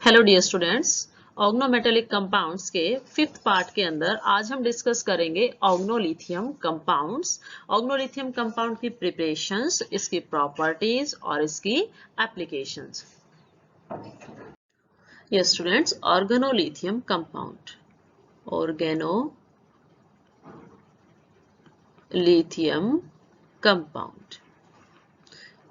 Hello dear students, organometallic compounds के fifth part के अंदर आज हम डिस्कस करेंगे ऑर्गेनोलिथियम कंपाउंड्स। ऑर्गेनोलिथियम कंपाउंड की प्रिपरेशंस, इसकी प्रॉपर्टीज और इसकी applications. Yes students, organolithium compound, organolithium compound.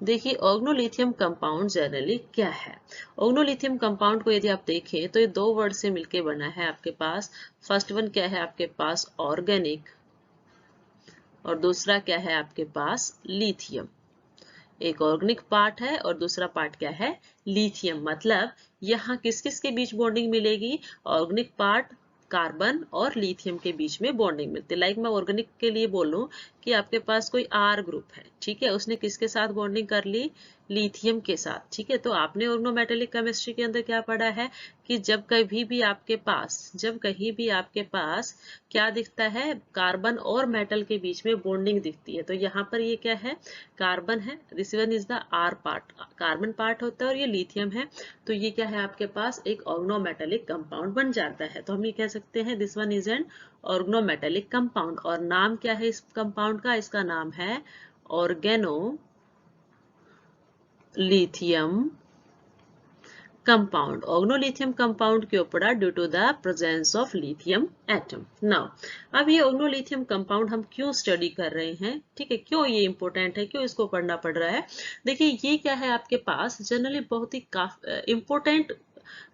देखिए ऑर्गेनोलिथियम कंपाउंड जनरली क्या है। ऑर्गेनोलिथियम कंपाउंड को यदि आप देखें तो ये दो वर्ड से मिलके बना है आपके पास। फर्स्ट वन क्या है आपके पास, ऑर्गेनिक, और दूसरा क्या है आपके पास, लिथियम। एक ऑर्गेनिक पार्ट है और दूसरा पार्ट क्या है, लिथियम। मतलब यहाँ किस किस के बीच बॉन्डिंग मिलेगी, ऑर्गेनिक पार्ट कार्बन और लिथियम के बीच में बॉन्डिंग मिलती है। लाइक मैं ऑर्गेनिक के लिए बोलूं कि आपके पास कोई आर ग्रुप है, ठीक है, उसने किसके साथ बॉन्डिंग कर ली, लिथियम के साथ, ठीक है। तो आपने ऑर्गेनोमेटेलिक केमिस्ट्री के अंदर क्या पढ़ा है कि जब कहीं भी आपके पास क्या दिखता है, कार्बन और मेटल के बीच में बॉन्डिंग दिखती है। तो यहाँ पर ये क्या है, कार्बन है, this one is the R part, carbon part होता है, और ये लिथियम है। तो ये क्या है आपके पास, एक ऑर्गेनोमेटेलिक कंपाउंड बन जाता है। तो हम ये कह सकते हैं this one is N organometallic compound. और नाम क्या है इस कंपाउंड का, इसका नाम है ऑर्गेनोलिथियम कंपाउंड। ऑर्गेनोलिथियम कंपाउंड क्यों पड़ा, due to the presence of lithium atom. Now अब ये ऑर्गेनोलिथियम कंपाउंड हम क्यों स्टडी कर रहे हैं, ठीक है, क्यों ये इंपॉर्टेंट है, क्यों इसको पढ़ना पड़ रहा है। देखिए ये क्या है आपके पास, जनरली बहुत ही इंपॉर्टेंट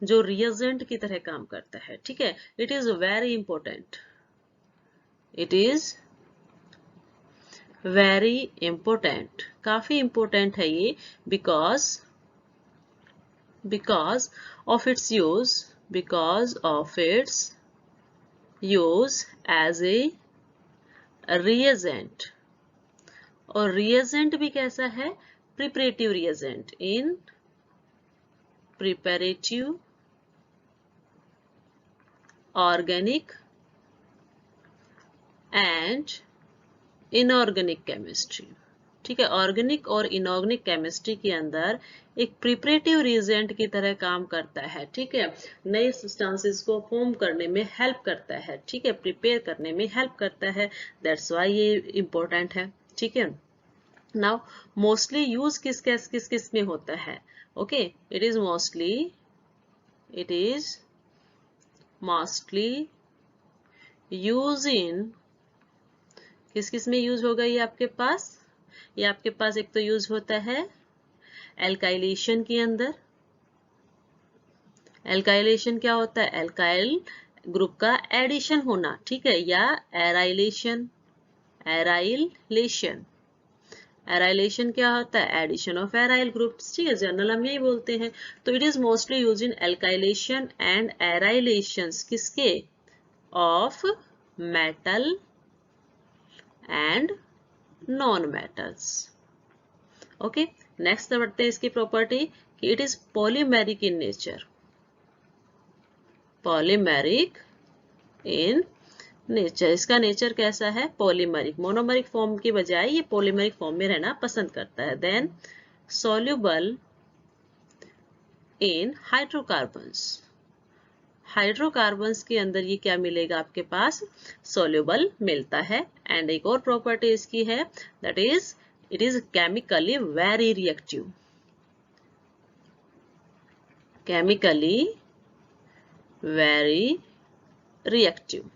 जो रिएजेंट की तरह काम करता है, ठीक है। It is very important, it is very important, काफी इंपॉर्टेंट है ये, because of its use as a reagent। और reagent भी कैसा है, preparative reagent, in preparative organic and inorganic chemistry, ठीक है। ऑर्गेनिक और इनऑर्गेनिक केमिस्ट्री के अंदर एक प्रिपरेटिव रिएजेंट की तरह काम करता है, ठीक है। नए सब्सटेंसेस को फॉर्म करने में हेल्प करता है, ठीक है, प्रिपेयर करने में हेल्प करता है। दैट्स व्हाई ये इम्पोर्टेंट है, ठीक है। नाउ मोस्टली यूज किस किस में होता है, okay, it is mostly use इन, किस में यूज होगा ये आपके पास, ये आपके पास एक तो यूज होता है एल्काइलेशन के अंदर। एल्काइलेशन क्या होता है, एल्काइल ग्रुप का एडिशन होना, ठीक है, या एराइलेशन। एराइलेशन क्या होता है, एडिशन ऑफ एराइल ग्रुप्स, ठीक है, जनरल हम यही बोलते हैं। तो it is mostly use in alkylation and arylation, किसके, of metal and non metals. Okay, next बढ़ते हैं इसकी प्रॉपर्टी कि it is polymeric in nature, polymeric in nature. इसका नेचर कैसा है, पॉलीमरिक, मोनोमरिक फॉर्म की बजाय ये पॉलीमरिक फॉर्म में रहना पसंद करता है। Then soluble in hydrocarbons, hydrocarbons के अंदर ये क्या मिलेगा आपके पास, सॉल्युबल मिलता है। एंड एक और प्रॉपर्टी इसकी है, that is it is chemically very reactive, chemically very reactive.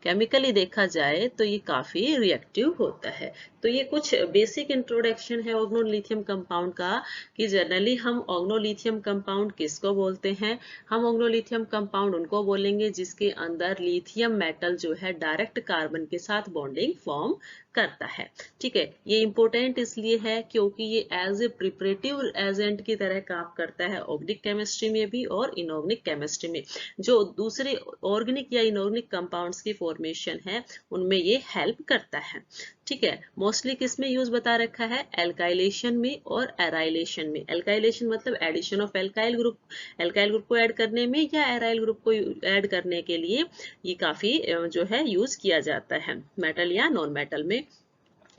Chemically देखा जाए तो ये काफी रिएक्टिव होता है। तो ये कुछ बेसिक इंट्रोडक्शन है ऑर्गेनोलिथियम कंपाउंड का, कि जनरली हम ऑर्गेनोलिथियम कंपाउंड किसको बोलते हैं। हम ऑर्गेनोलिथियम कंपाउंड उनको बोलेंगे जिसके अंदर लिथियम मेटल जो है डायरेक्ट कार्बन के साथ बॉन्डिंग फॉर्म करता है, ठीक है। ये इंपॉर्टेंट इसलिए है क्योंकि ये एज ए प्रिपरेटिव एजेंट की तरह काम करता है ऑर्गेनिक केमिस्ट्री में भी और इनऑर्गेनिक केमिस्ट्री में। जो दूसरे ऑर्गेनिक या इनऑर्गेनिक कंपाउंड्स की फॉर्मेशन है उनमें ये हेल्प करता है, ठीक है। मोस्टली किस में यूज बता रखा है, एल्काइलेशन में और एराइलेशन में। एल्काइलेशन मतलब एडिशन ऑफ एल्काइल ग्रुप को ऐड करने में, या एराइल ग्रुप को ऐड करने के लिए ये काफी जो है यूज किया जाता है मेटल या नॉन मेटल में।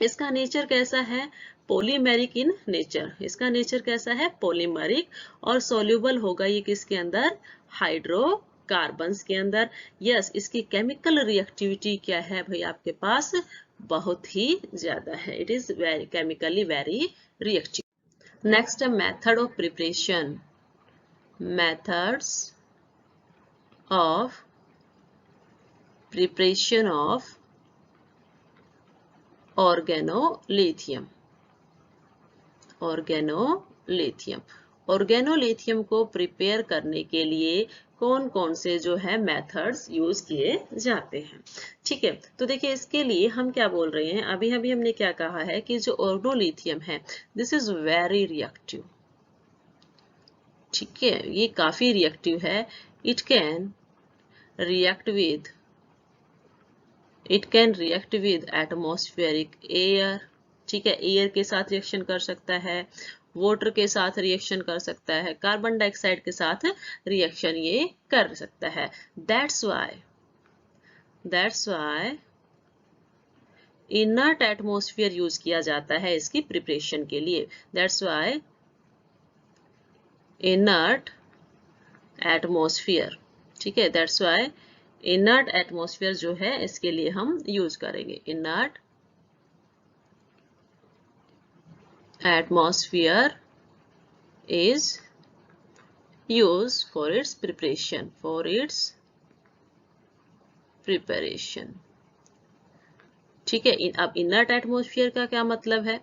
इसका नेचर कैसा है, पॉलीमेरिक इन नेचर, इसका नेचर कैसा है, पॉलीमेरिक, और सोल्यूबल होगा ये किसके अंदर, हाइड्रोकार्बन्स के अंदर। यस, इसकी केमिकल रिएक्टिविटी क्या है भाई आपके पास, बहुत ही ज्यादा है, it is very chemically very reactive. Next है method of preparation, methods of preparation of organolithium। Organolithium को प्रिपेयर करने के लिए कौन कौन से जो है मेथड्स यूज किए जाते हैं। ठीक है, तो देखिए इसके लिए हम क्या बोल रहे हैं, अभी अभी हमने क्या कहा है कि जो ऑर्गेनोलिथियम है दिस इज वेरी रिएक्टिव। ठीक है, ये काफी रिएक्टिव है। It can react with atmospheric air. ठीक है, एयर के साथ रिएक्शन कर सकता है, वाटर के साथ रिएक्शन कर सकता है, कार्बन डाइऑक्साइड के साथ रिएक्शन ये कर सकता है। That's why inert atmosphere use किया जाता है इसकी प्रिपरेशन के लिए। दैट्स वाई इनर्ट एटमॉस्फेयर, ठीक है, दैट्स वाई इनर्ट एटमॉस्फेयर जो है इसके लिए हम यूज करेंगे। Inert atmosphere is used for its preparation, ठीक है। अब इनर्ट एटमॉस्फेयर का क्या मतलब है,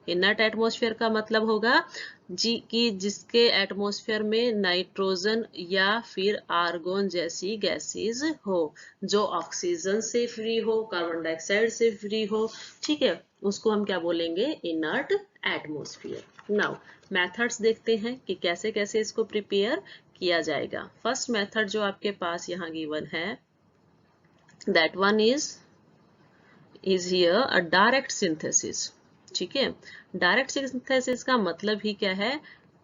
इनर्ट एटमॉस्फेयर का मतलब होगा कि जिसके एटमॉस्फेयर में नाइट्रोजन या फिर आर्गोन जैसी गैसेस हो, जो ऑक्सीजन से फ्री हो, कार्बन डाइऑक्साइड से फ्री हो, ठीक है, उसको हम क्या बोलेंगे, इनर्ट एटमॉस्फेयर। नाउ मेथड्स देखते हैं कि कैसे कैसे इसको प्रिपेयर किया जाएगा। फर्स्ट मेथड जो आपके पास यहाँ गिवन है, that one is here a direct synthesis. ठीक है, डायरेक्ट सिंथेसिस का मतलब ही क्या है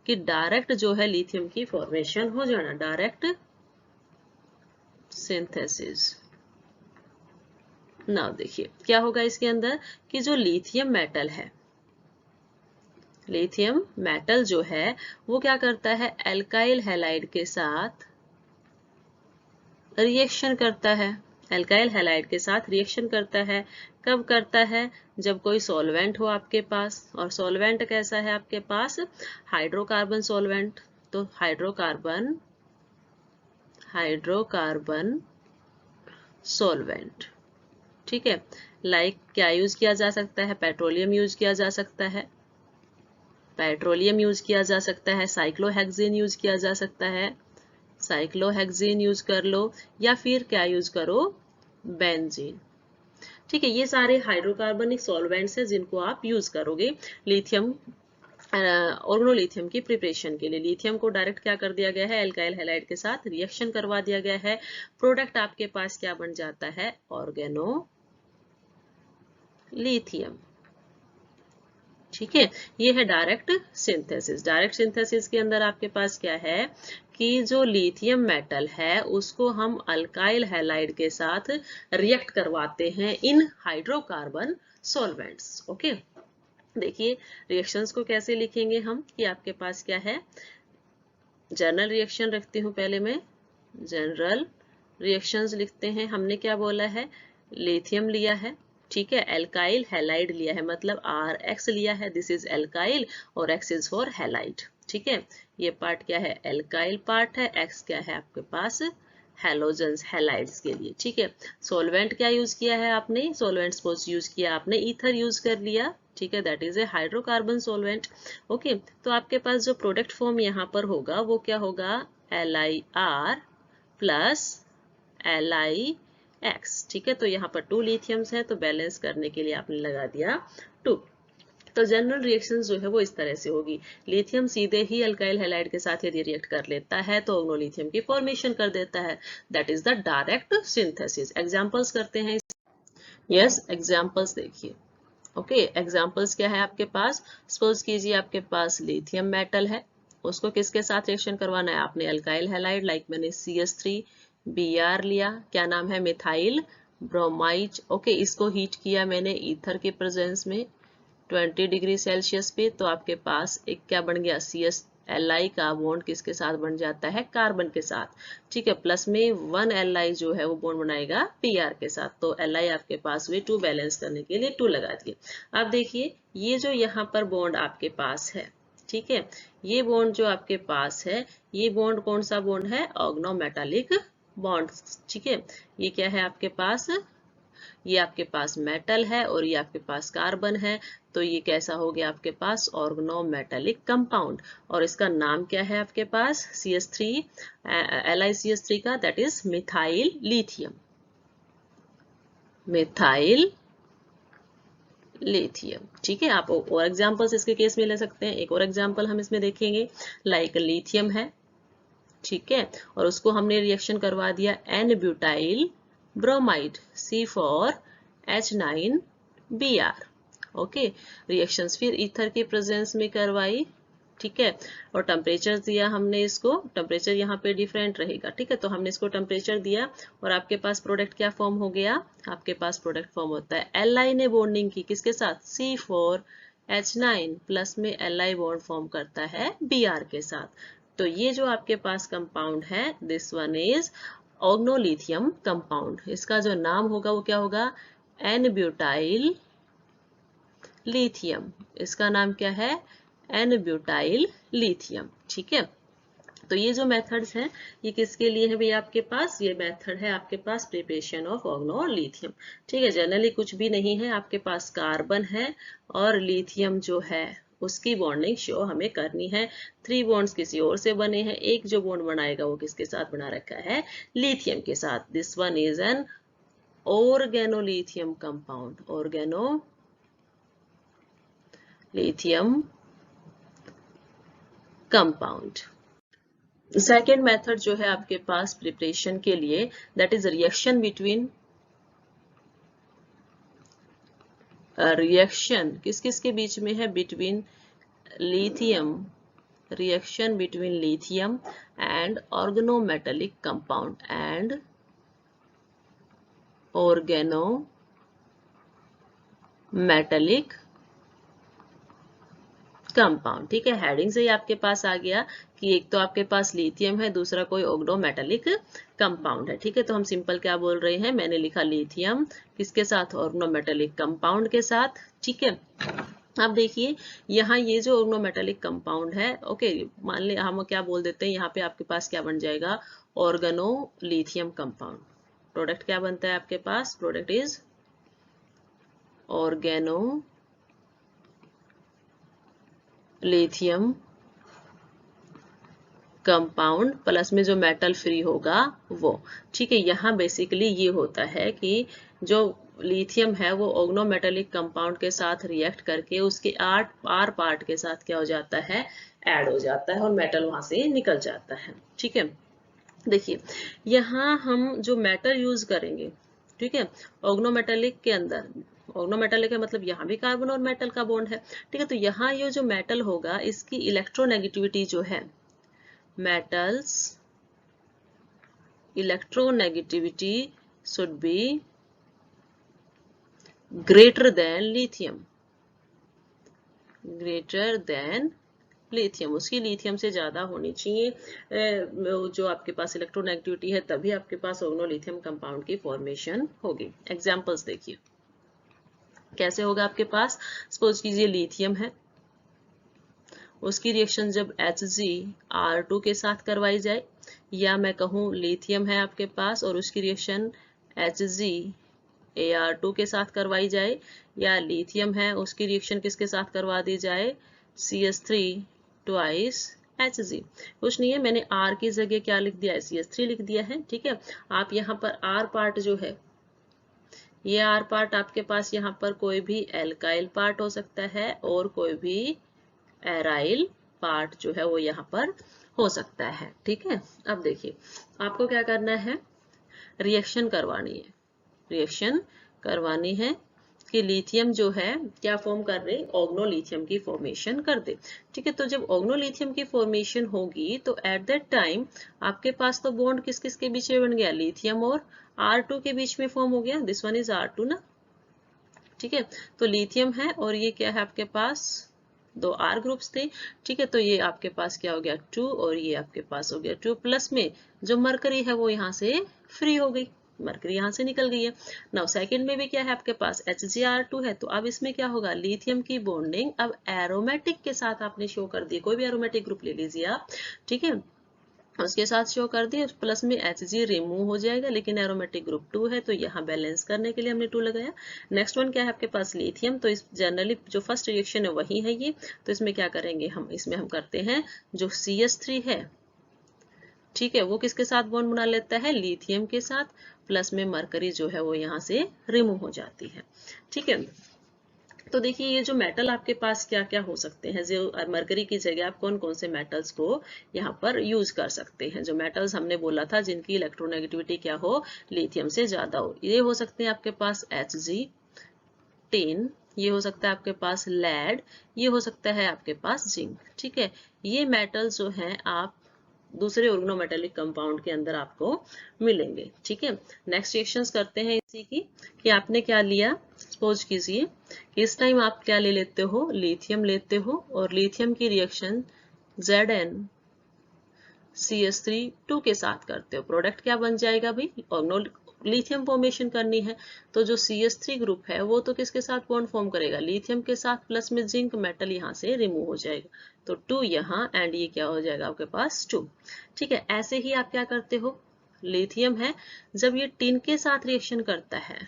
कि डायरेक्ट जो है लिथियम की फॉर्मेशन हो जाना, डायरेक्ट सिंथेसिस। नाउ देखिए क्या होगा इसके अंदर कि जो लिथियम मेटल है, लिथियम मेटल जो है वो क्या करता है, एल्काइल हैलाइड के साथ रिएक्शन करता है, एल्काइल हैलाइड के साथ रिएक्शन करता है। कब करता है, जब कोई सॉल्वेंट हो आपके पास, और सॉल्वेंट कैसा है आपके पास, हाइड्रोकार्बन सॉल्वेंट। तो हाइड्रोकार्बन सॉल्वेंट, ठीक है, लाइक क्या यूज किया जा सकता है, पेट्रोलियम यूज किया जा सकता है, पेट्रोलियम यूज किया जा सकता है, साइक्लोहेक्सेन यूज किया जा सकता है, साइक्लोहेक्सेन यूज कर लो, या फिर क्या यूज करो, बेंजीन। ठीक है, ये सारे हाइड्रोकार्बनिक सॉल्वेंट्स हैं जिनको आप यूज करोगे लिथियम ऑर्गेनोलिथियम की प्रिपरेशन के लिए। लिथियम को डायरेक्ट क्या कर दिया गया है, एल्काइल हैलाइड के साथ रिएक्शन करवा दिया गया है। प्रोडक्ट आपके पास क्या बन जाता है, ऑर्गेनोलिथियम। ठीक है, ये है डायरेक्ट सिंथेसिस। डायरेक्ट सिंथेसिस के अंदर आपके पास क्या है कि जो लिथियम मेटल है उसको हम अल्काइल हैलाइड के साथ रिएक्ट करवाते हैं इन हाइड्रोकार्बन सॉल्वेंट्स। ओके, देखिए रिएक्शंस को कैसे लिखेंगे हम, कि आपके पास क्या है, जनरल रिएक्शन रखती हूँ पहले मैं, जनरल रिएक्शंस लिखते हैं। हमने क्या बोला है, लिथियम लिया है, ठीक है, एल्काइल हैलाइड लिया है, मतलब RX लिया है, दिस इज एल्काइल और X इज फॉर हैलाइड। ठीक है, ये पार्ट क्या है, एल्काइल पार्ट है, X क्या है आपके पास, हैलोजेंस हैलाइड्स के लिए। ठीक है, सॉल्वेंट क्या यूज किया है आपने, सॉल्वेंट सपोज यूज किया आपने, ईथर यूज कर लिया, ठीक है, that is A hydrocarbon solvent. Okay, तो आपके पास जो प्रोडक्ट फॉर्म यहाँ पर होगा वो क्या होगा, LiR प्लस LiX। ठीक है, तो यहाँ पर 2 लिथियम्स है, तो बैलेंस करने के लिए आपने लगा दिया 2। तो जनरल रिएक्शन जो है वो इस तरह से होगी, लिथियम सीधे ही अल्काइल हैलाइड के साथ यदि रिएक्ट कर लेता है तो ऑर्गेनोलिथियम की फॉर्मेशन कर देता है, that is the direct synthesis. Examples करते हैं। यस, एग्जांपल्स देखिए। ओके, एग्जांपल्स क्या है आपके पास, सपोज कीजिए आपके पास लिथियम मेटल है, उसको किसके साथ रिएक्शन करवाना है आपने, अल्काइल हैलाइड, लाइक मैंने CH3Br लिया, क्या नाम है, मिथाइल ब्रोमाइड। ओके, इसको हीट किया मैंने ईथर के प्रेजेंस में, 20 डिग्री सेल्सियस पे, तो आपके पास एक क्या बन गया, CH Li का बॉन्ड किसके साथ बन जाता है, कार्बन के साथ, ठीक है। प्लस में 1 Li जो है वो बॉन्ड बनाएगा Pr के साथ, तो Li आपके पास हुए 2 बैलेंस करने के लिए 2 लगा दिए। अब देखिए ये जो यहाँ पर बॉन्ड आपके पास है, ठीक है, ये बॉन्ड जो आपके पास है, ये बॉन्ड कौन सा बॉन्ड है, ऑर्गेनोमेटालिक बॉन्ड, ठीक है। ये क्या है आपके पास, ये आपके पास मेटल है और ये आपके पास कार्बन है, तो ये कैसा हो गया आपके पास, ऑर्गेनोमेटालिक कंपाउंड। और इसका नाम क्या है आपके पास, CH3 LiCH3 का, that is methyl lithium, methyl lithium, ठीक है। आप और एग्जांपल्स इसके केस में ले सकते हैं। एक और एग्जांपल हम इसमें देखेंगे, लाइक लिथियम है, ठीक है, और उसको हमने रिएक्शन करवा दिया N butyl bromide, C four H9Br, okay. Reactions फिर ईथर के प्रेजेंस में करवाई, ठीक है, और टेम्परेचर दिया हमने इसको, टेम्परेचर यहाँ पे डिफरेंट रहेगा, ठीक है, तो हमने इसको टेम्परेचर दिया और आपके पास प्रोडक्ट क्या फॉर्म हो गया, आपके पास प्रोडक्ट फॉर्म होता है Li ने बॉन्डिंग की किसके साथ, C4H9 प्लस में Li बॉन्ड फॉर्म करता है Br के साथ। तो ये जो आपके पास कंपाउंड है, this one is organolithium compound. इसका जो नाम होगा वो क्या होगा, N-ब्यूटाइल लिथियम। इसका नाम क्या है, N-ब्यूटाइल लिथियम, ठीक है। तो ये जो मेथड्स हैं ये किसके लिए है भैया आपके पास, ये मेथड है आपके पास प्रिपरेशन ऑफ ऑर्गेनोलिथियम, ठीक है। जनरली कुछ भी नहीं है, आपके पास कार्बन है और लिथियम जो है उसकी बॉन्डिंग शो हमें करनी है। 3 बॉन्ड्स किसी और से बने हैं, एक जो बॉन्ड बनाएगा वो किसके साथ बना रखा है, लिथियम के साथ। This one is N organolithium compound, organolithium compound. Second method जो है आपके पास प्रिपरेशन के लिए, that is reaction between, reaction किस किस के बीच में है, between lithium, reaction between lithium and organometallic compound, and organometallic compound, ठीक है। हेडिंग से ही आपके पास आ गया कि एक तो आपके पास लिथियम है, दूसरा कोई ऑर्गेनोमेटालिक कंपाउंड है, ठीक है। तो हम सिंपल क्या बोल रहे हैं, मैंने लिखा लिथियम किसके साथ, ऑर्गेनोमेटालिक कंपाउंड के साथ, ठीक है। अब देखिए यहाँ ये जो ऑर्गेनोमेटालिक कंपाउंड है, ओके, मान ले हम क्या बोल देते हैं, यहाँ पे आपके पास क्या बन जाएगा, ऑर्गेनोलिथियम कंपाउंड। प्रोडक्ट क्या बनता है आपके पास, product is organolithium compound plus में जो मेटल फ्री होगा वो, ठीक है। यहाँ बेसिकली ये होता है कि जो लिथियम है वो ऑर्गेनोमेटालिक कंपाउंड के साथ रिएक्ट करके उसके आर पार्ट के साथ क्या हो जाता है, ऐड हो जाता है और मेटल वहां से निकल जाता है, ठीक है। देखिए यहाँ हम जो मेटल यूज करेंगे, ठीक है, ऑर्गेनोमेटालिक के अंदर, ऑर्गेनोमेटालिक का मतलब यहाँ भी कार्बन और मेटल का बॉन्ड है, ठीक है। तो यहाँ ये जो मेटल होगा इसकी इलेक्ट्रोनेगेटिविटी जो है, metals electronegativity should be greater than lithium, greater than lithium, उसकी लिथियम से ज्यादा होनी चाहिए जो आपके पास इलेक्ट्रोनेगेटिविटी है, तभी आपके पास ऑर्गेनोलिथियम कंपाउंड की फॉर्मेशन होगी। एग्जांपल्स देखिए कैसे होगा आपके पास, सपोज कीजिए लिथियम है, उसकी रिएक्शन जब HgR2 के साथ करवाई जाए, या मैं कहूँ लिथियम है आपके पास और उसकी रिएक्शन HgAr2 के साथ करवाई जाए, या लिथियम है उसकी रिएक्शन किसके साथ करवा दी जाए, CH3 ट्वाइस Hg। कुछ नहीं है, मैंने R की जगह क्या लिख दिया है, CH3 लिख दिया है, ठीक है। आप यहाँ पर R पार्ट जो है, ये R पार्ट आपके पास यहाँ पर कोई भी एल्काइल पार्ट हो सकता है और कोई भी एराइल पार्ट जो है वो यहाँ पर हो सकता है, ठीक है। अब देखिए आपको क्या करना है, रिएक्शन करवानी है, रिएक्शन करवानी है कि लिथियम जो है क्या फॉर्म कर रहे, ऑर्गेनोलिथियम की फॉर्मेशन कर दे, ठीक है। तो जब ऑर्गेनोलिथियम की फॉर्मेशन होगी तो एट दैट टाइम आपके पास तो बॉन्ड किस किस के बीच में बन गया, लिथियम और R2 के बीच में फॉर्म हो गया, दिस वन इज R2 ना, ठीक है। तो लिथियम है और ये क्या है आपके पास, 2 R ग्रुप्स थे, ठीक है। तो ये आपके पास क्या हो गया 2 और ये आपके पास हो गया 2, प्लस में जो मरकरी है वो यहाँ से फ्री हो गई, मरकरी यहाँ से निकल गई है। नाउ सेकंड में भी क्या है आपके पास HgR2 है, तो अब इसमें क्या होगा, लिथियम की बॉन्डिंग अब एरोमेटिक के साथ आपने शो कर दी, कोई भी एरोमेटिक ग्रुप ले लीजिए आप, ठीक है, उसके साथ शो कर दिए, प्लस में Hg रिमूव हो जाएगा, लेकिन एरोमेटिक ग्रुप 2 है तो यहाँ बैलेंस करने के लिए हमने 2 लगाया। नेक्स्ट वन क्या है आपके पास लिथियम, तो इस जनरली जो फर्स्ट रिएक्शन है वही है ये, तो इसमें क्या करेंगे हम, इसमें हम करते हैं जो CH3 है, ठीक है, वो किसके साथ बॉन्ड बना लेता है, लिथियम के साथ, प्लस में मरकरी जो है वो यहाँ से रिमूव हो जाती है, ठीक है। तो देखिए ये जो मेटल आपके पास क्या क्या हो सकते हैं, जो मरकरी की जगह आप कौन कौन से मेटल्स को यहाँ पर यूज कर सकते हैं, जो मेटल्स हमने बोला था जिनकी इलेक्ट्रोनेगेटिविटी क्या हो, लिथियम से ज्यादा हो, ये हो सकते हैं आपके पास Hg, टिन, ये हो सकता है आपके पास लेड, ये हो सकता है आपके पास जिंक, ठीक है। ये मेटल्स जो हैं आप दूसरे ऑर्गेनोमेटेलिक कंपाउंड के अंदर आपको मिलेंगे, ठीक है। नेक्स्ट रिएक्शंस करते हैं इसी की, कि आपने क्या लिया, सपोज कीजिए कि इस टाइम आप क्या ले लेते हो, लिथियम लेते हो, और लिथियम की रिएक्शन Zn CH3 2 के साथ करते हो, प्रोडक्ट क्या बन जाएगा भाई, लिथियम फॉर्मेशन करनी है, तो जो CH3 ग्रुप है वो तो किसके साथ बॉन्ड फॉर्म करेगा, लिथियम के साथ, प्लस में जिंक मेटल यहाँ से रिमूव हो जाएगा, तो 2 यहाँ एंड ये क्या हो जाएगा आपके पास 2, ठीक है। ऐसे ही आप क्या करते हो, लिथियम है, जब ये टिन के साथ रिएक्शन करता है,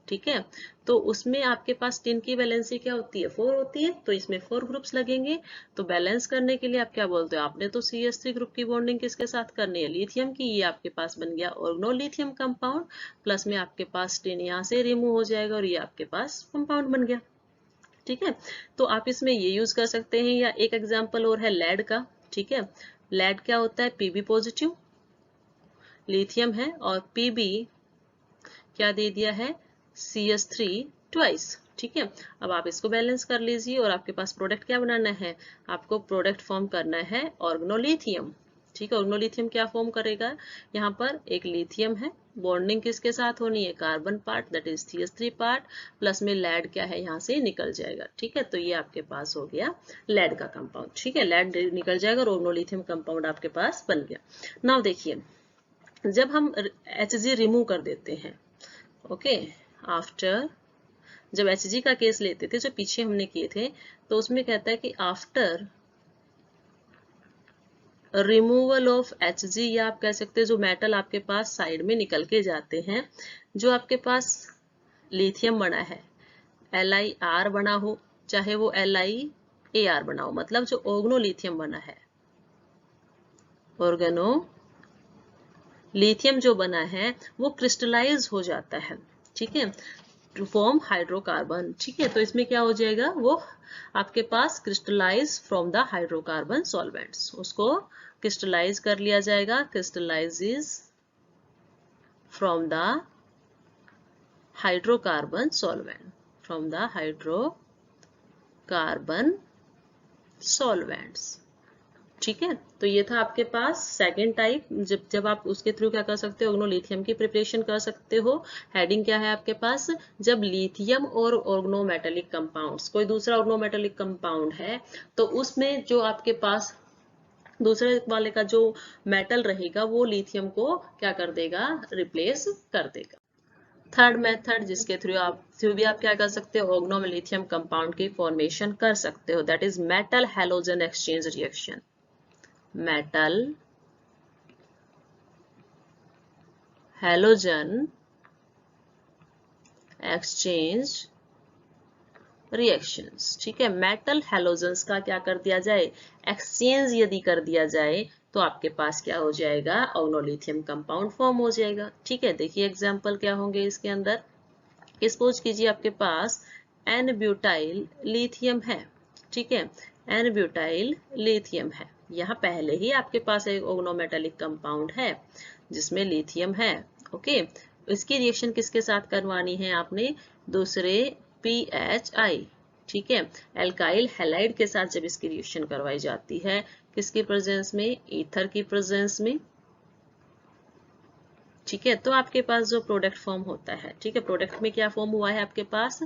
ठीक है, तो उसमें आपके पास टिन की वैलेंसी क्या होती है, 4 होती है, तो इसमें 4 ग्रुप्स लगेंगे, तो बैलेंस करने के लिए आप क्या बोलते हो, आपने तो CH3 ग्रुप की बॉन्डिंग किसके साथ करनी है, लिथियम की, ये आपके पास बन गया ऑर्गेनोलिथियम कंपाउंड, प्लस में आपके पास टिन यहाँ से रिमूव हो जाएगा और ये आपके पास कंपाउंड बन गया, ठीक है। तो आप इसमें ये यूज कर सकते हैं, या एक एग्जाम्पल और है लेड का, ठीक है। लेड क्या होता है, Pb पॉजिटिव, लिथियम है, और Pb क्या दे दिया है, CH3 ट्वाइस, ठीक है। अब आप इसको बैलेंस कर लीजिए और आपके पास प्रोडक्ट क्या बनाना है, आपको प्रोडक्ट फॉर्म करना है ऑर्गेनोलिथियम, ठीक है। ऑर्गेनोलिथियम क्या फॉर्म करेगा, यहाँ पर एक लिथियम है, बॉन्डिंग किसके साथ होनी है, carbon part that is CH3 part, plus में लेड क्या है यहाँ से निकल जाएगा, ठीक है। तो ये आपके पास हो गया लेड का कंपाउंड, ठीक है, लेड निकल जाएगा और ऑर्गेनोलिथियम कंपाउंड आपके पास बन गया। नाउ देखिए जब हम Hg रिमूव कर देते हैं, ओके, आफ्टर, जब Hg का केस लेते थे जो पीछे हमने किए थे, तो उसमें कहता है कि आफ्टर रिमूवल ऑफ Hg, या आप कह सकते हैं जो मेटल आपके पास साइड में निकल के जाते हैं, जो आपके पास लिथियम बना है, LiR बना हो, चाहे वो LiAr बना हो, मतलब जो ऑर्गेनोलिथियम बना है, ऑर्गेनो लिथियम जो बना है वो क्रिस्टलाइज हो जाता है, ठीक है, टू फॉर्म हाइड्रोकार्बन, ठीक है। तो इसमें क्या हो जाएगा, वो आपके पास crystallise from the hydrocarbon solvents, उसको क्रिस्टलाइज कर लिया जाएगा, crystallises from the hydrocarbon solvent, from the hydrocarbon solvents, ठीक है। तो ये था आपके पास सेकेंड टाइप, जब आप उसके थ्रू क्या कर सकते हो, ऑर्गेनोलिथियम की प्रिपरेशन कर सकते हो। हेडिंग क्या है आपके पास, जब लिथियम और ऑर्गेनोमेटेलिक कंपाउंड्स, कोई दूसरा ऑर्गेनोमेटेलिक कंपाउंड है, तो उसमें जो आपके पास दूसरे वाले का जो मेटल रहेगा वो लिथियम को क्या कर देगा, रिप्लेस कर देगा। थर्ड मेथड जिसके थ्रू भी आप क्या कर सकते हो, ऑर्गेनोलिथियम कंपाउंड की फॉर्मेशन कर सकते हो, that is metal halogen exchange reaction, metal halogen exchange reactions, ठीक है। मेटल हैलोजन्स का क्या कर दिया जाए, एक्सचेंज यदि कर दिया जाए, तो आपके पास क्या हो जाएगा, ऑर्गेनोलिथियम कंपाउंड फॉर्म हो जाएगा, ठीक है। देखिए एग्जांपल क्या होंगे इसके अंदर, सपोज कीजिए आपके पास एन ब्यूटाइल लिथियम है, ठीक है, एन ब्यूटाइल लिथियम है, यहाँ पहले ही आपके पास एक ऑर्गेनोमेटेलिक कंपाउंड है जिसमें लिथियम है, ओके। इसकी रिएक्शन किसके साथ करवानी है आपने, दूसरे PHI, ठीक है, एल्काइल हैलाइड के साथ जब इसकी रिएक्शन करवाई जाती है, किसकी प्रेजेंस में, ईथर की प्रेजेंस में, ठीक है। तो आपके पास जो प्रोडक्ट फॉर्म होता है, ठीक है, प्रोडक्ट में क्या फॉर्म हुआ है आपके पास,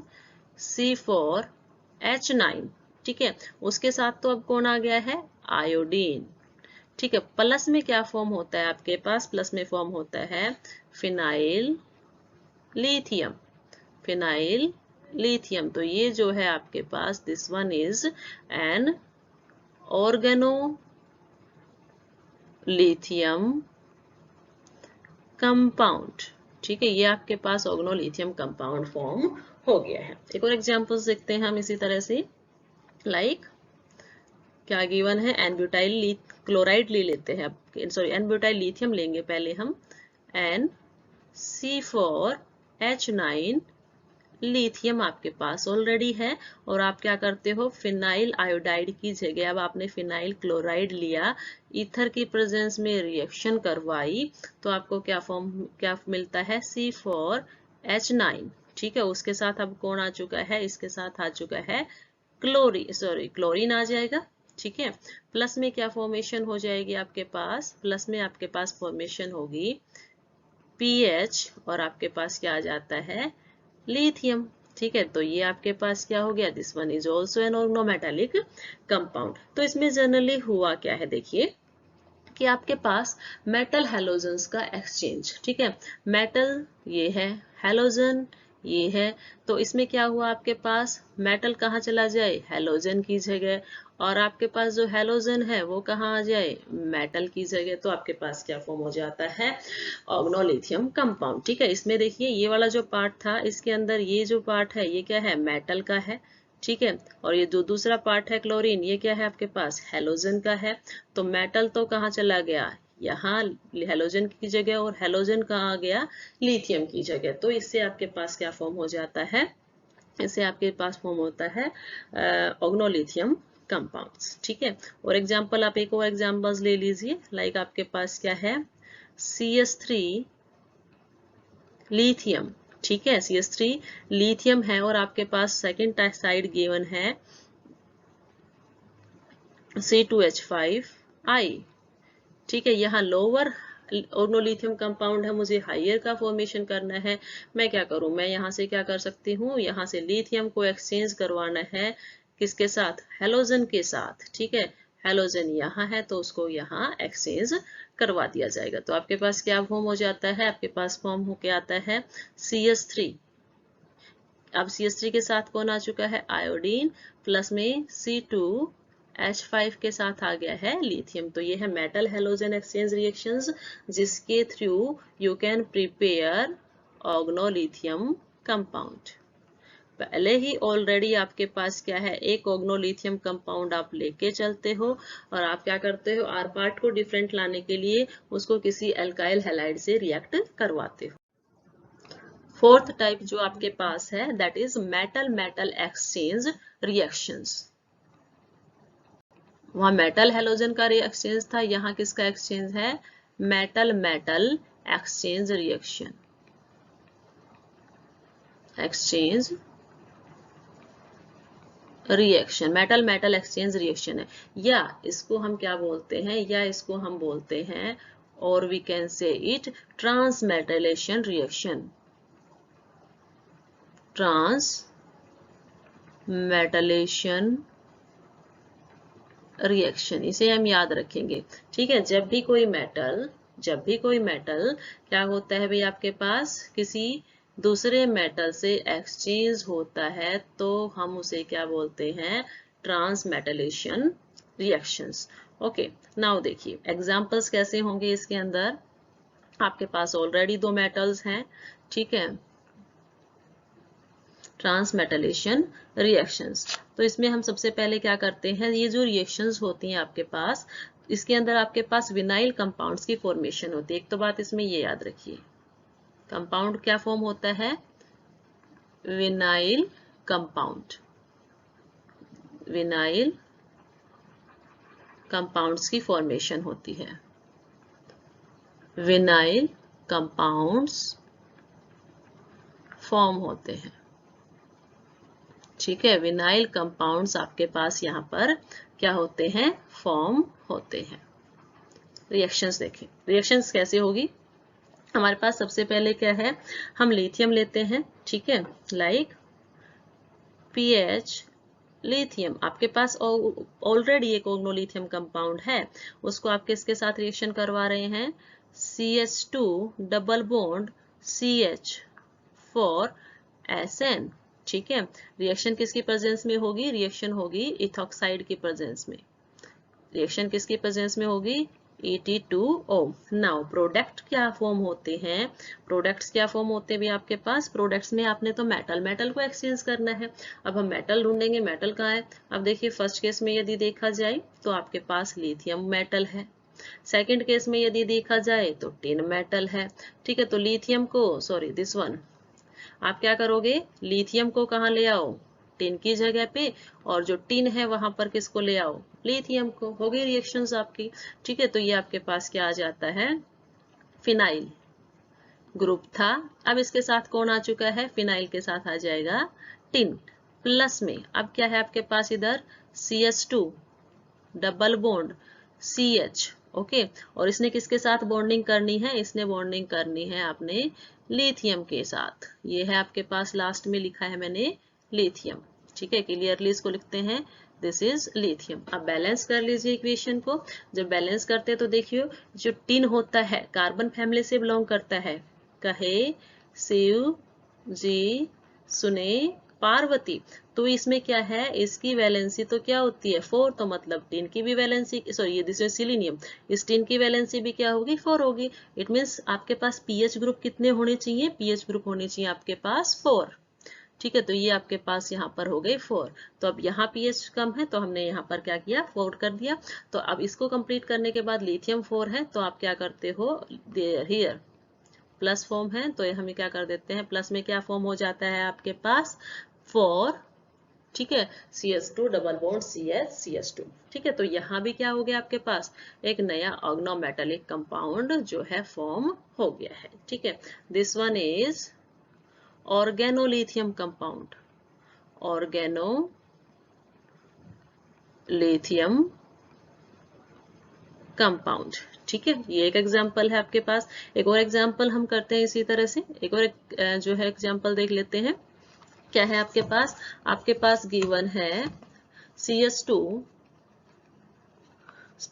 C4H9, ठीक है। उसके साथ तो अब कौन आ गया है, आयोडीन, ठीक है। प्लस में क्या फॉर्म होता है आपके पास, प्लस में फॉर्म होता है फिनाइल लिथियम, फिनाइल लिथियम। तो ये जो है आपके पास, this one is an organolithium compound, ठीक है। ये आपके पास ऑर्गेनोलिथियम कंपाउंड फॉर्म हो गया है। एक और एग्जांपल्स देखते हैं हम इसी तरह से, लाइक क्या गिवन है, एन ब्यूटाइल क्लोराइड ले लेते हैं, सॉरी एन ब्यूटाइल लिथियम लेंगे पहले हम, NC4H9 लिथियम आपके पास ऑलरेडी है, और आप क्या करते हो, फिनाइल आयोडाइड की जगह अब आपने फिनाइल क्लोराइड लिया, ईथर की प्रेजेंस में रिएक्शन करवाई, तो आपको क्या मिलता है, C4H9, ठीक है। उसके साथ अब कौन आ चुका है, इसके साथ आ चुका है क्लोरीन आ जाएगा, ठीक है। प्लस में क्या फॉर्मेशन हो जाएगी आपके पास, प्लस में आपके पास फॉर्मेशन होगी PH, और आपके पास क्या आ जाता है, लिथियम, ठीक है। तो ये आपके पास क्या हो गया, this one is also an organometallic compound. तो इसमें जनरली हुआ क्या है, देखिए कि आपके पास मेटल हैलोजेंस का एक्सचेंज, ठीक है। मेटल ये है, हैलोजन ये है, तो इसमें क्या हुआ आपके पास, मेटल कहाँ चला जाए, हैलोजन की जगह, और आपके पास जो हैलोजन है वो कहाँ आ जाए, मेटल की जगह। तो आपके पास क्या फॉर्म हो जाता है, ऑर्गेनोलिथियम कंपाउंड, ठीक है। इसमें देखिए ये वाला जो पार्ट था, इसके अंदर ये जो पार्ट है ये क्या है, मेटल का है, ठीक है। और ये जो दूसरा पार्ट है क्लोरीन, ये क्या है आपके पास, हैलोजन का है। तो मेटल तो कहाँ चला गया, यहाँ हैलोजन की जगह, और हैलोजन कहाँ आ गया, लिथियम की जगह। तो इससे आपके पास क्या फॉर्म हो जाता है, इससे आपके पास फॉर्म होता है ऑर्गेनोलिथियम कंपाउंड्स, ठीक है। और एग्जांपल आप एक और एग्जांपल्स ले लीजिए, लाइक आपके पास क्या है, CS3 लिथियम, ठीक है। CS3 लिथियम है, और आपके पास सेकंड साइड गिवन है C2H5I, ठीक है। यहाँ लोअर ऑर्गेनोलिथियम कंपाउंड है, मुझे हायर का फॉर्मेशन करना है, मैं क्या करूं, मैं यहाँ से क्या कर सकती हूँ, यहाँ से लिथियम को एक्सचेंज करवाना है किसके साथ, हैलोजन के साथ, ठीक है। हैलोजन यहाँ है तो उसको यहाँ एक्सचेंज करवा दिया जाएगा। तो आपके पास क्या फॉर्म हो जाता है, आपके पास फॉर्म होके आता है CS3। अब CS3 के साथ कौन आ चुका है, आयोडीन, प्लस में C2H5 के साथ आ गया है लिथियम। तो ये है मेटल हैलोजन एक्सचेंज रिएक्शंस, जिसके through you can prepare organolithium compound. पहले ही ऑलरेडी आपके पास क्या है, एक ऑर्गेनोलिथियम कंपाउंड आप लेके चलते हो, और आप क्या करते हो, आर पार्ट को डिफरेंट लाने के लिए उसको किसी एल्काइल हैलाइड से रिएक्ट करवाते हो। फोर्थ टाइप जो आपके पास है, that is metal metal exchange reactions. वहां मेटल हैलोजन का एक्सचेंज था, यहाँ किसका एक्सचेंज है, metal metal exchange reaction, exchange reaction, metal metal exchange reaction है, या इसको हम क्या बोलते हैं, या इसको हम बोलते हैं, और we can say it transmetalation reaction, transmetalation reaction, इसे हम याद रखेंगे, ठीक है। जब भी कोई मेटल क्या होता है भाई, आपके पास किसी दूसरे मेटल से एक्सचेंज होता है, तो हम उसे क्या बोलते हैं, ट्रांसमेटलेशन रिएक्शंस। ओके, नाउ देखिए एग्जांपल्स कैसे होंगे इसके अंदर। आपके पास ऑलरेडी दो मेटल्स हैं, ठीक है, ट्रांसमेटलेशन रिएक्शंस। तो इसमें हम सबसे पहले क्या करते हैं, ये जो रिएक्शंस होती हैं आपके पास, इसके अंदर आपके पास विनाइल कंपाउंड्स की फॉर्मेशन होती है। एक तो बात इसमें ये याद रखिए, कंपाउंड क्या फॉर्म होता है, विनाइल कंपाउंड, विनाइल कंपाउंड्स की फॉर्मेशन होती है, विनाइल कंपाउंड्स फॉर्म होते हैं, ठीक है। विनाइल कंपाउंड्स आपके पास यहाँ पर क्या होते हैं, फॉर्म होते हैं। रिएक्शंस देखें, रिएक्शंस कैसे होगी, हमारे पास सबसे पहले क्या है, हम लिथियम लेते हैं, ठीक है, लाइक PH लिथियम, आपके पास ऑलरेडी एक ऑर्गेनोलिथियम कंपाउंड है, उसको आप किसके साथ रिएक्शन करवा रहे हैं, CH2 double bond CH for SN। ठीक है, रिएक्शन किसकी प्रेजेंस में होगी, रिएक्शन होगी इथॉक्साइड की प्रेजेंस में, रिएक्शन किसकी प्रेजेंस में होगी, ET2O। नाउ प्रोडक्ट क्या फॉर्म होते हैं, प्रोडक्ट्स क्या फॉर्म होते हैं भी आपके पास, प्रोडक्ट्स में आपने तो मेटल को एक्सचेंज करना है। अब हम मेटल ढूंढेंगे, मेटल कहाँ है, अब देखिए फर्स्ट केस में यदि देखा जाए तो आपके पास लिथियम मेटल है, सेकंड केस में यदि देखा जाए तो टिन मेटल है। ठीक है, तो लिथियम को, सॉरी दिस वन, आप क्या करोगे, लिथियम को कहाँ ले आओ, टिन की जगह पे, और जो टिन है वहां पर किसको ले आओ, लिथियम को। हो गई रिएक्शंस आपकी। ठीक है, तो ये आपके पास क्या आ जाता है, फिनाइल ग्रुप था। अब इसके साथ कौन आ चुका है, फिनाइल के साथ आ जाएगा टिन, प्लस में अब क्या है आपके पास इधर, CH2 double bond CH। Okay, और इसने किसके साथ बॉन्डिंग करनी है, इसने बॉन्डिंग करनी है अपने लिथियम के साथ। ये है आपके पास लास्ट में लिखा है मैंने लिथियम। ठीक है, क्लियरली इसको लिखते हैं, दिस इज लिथियम। अब बैलेंस कर लीजिए इक्वेशन को। जब बैलेंस करते हैं तो देखियो, जो टिन होता है कार्बन फैमिली से बिलोंग करता है, कहे, शिव, जी, सुने, पार्वती, तो इसमें क्या है, इसकी वैलेंसी तो क्या होती है 4, तो मतलब टिन की भी वैलेंसी, सॉरी ये दिस इज सिलीनियम, इस टिन की वैलेंसी भी क्या होगी 4 होगी। इट मीन्स आपके पास पीएच ग्रुप कितने होने चाहिए, पीएच ग्रुप होने चाहिए आपके पास 4। ठीक है, तो ये आपके पास यहाँ पर हो गई 4। तो अब यहाँ पीएच कम है तो हमने यहाँ पर क्या किया, 4 कर दिया। तो अब इसको कंप्लीट करने के बाद लिथियम 4 है, तो आप क्या करते हो, हियर प्लस फॉर्म है तो हम क्या कर देते हैं, प्लस में क्या फॉर्म हो जाता है आपके पास 4। ठीक है, CH2 डबल बॉन्ड CH2। ठीक है, तो यहाँ भी क्या हो गया आपके पास, एक नया ऑर्गेनोमेटालिक कंपाउंड जो है फॉर्म हो गया है। ठीक है, this one is organolithium compound, organolithium compound. ठीक है, ये एक एग्जांपल है आपके पास। एक और एग्जांपल हम करते हैं इसी तरह से, एक और जो है एग्जांपल देख लेते हैं। क्या है आपके पास गिवन है CH2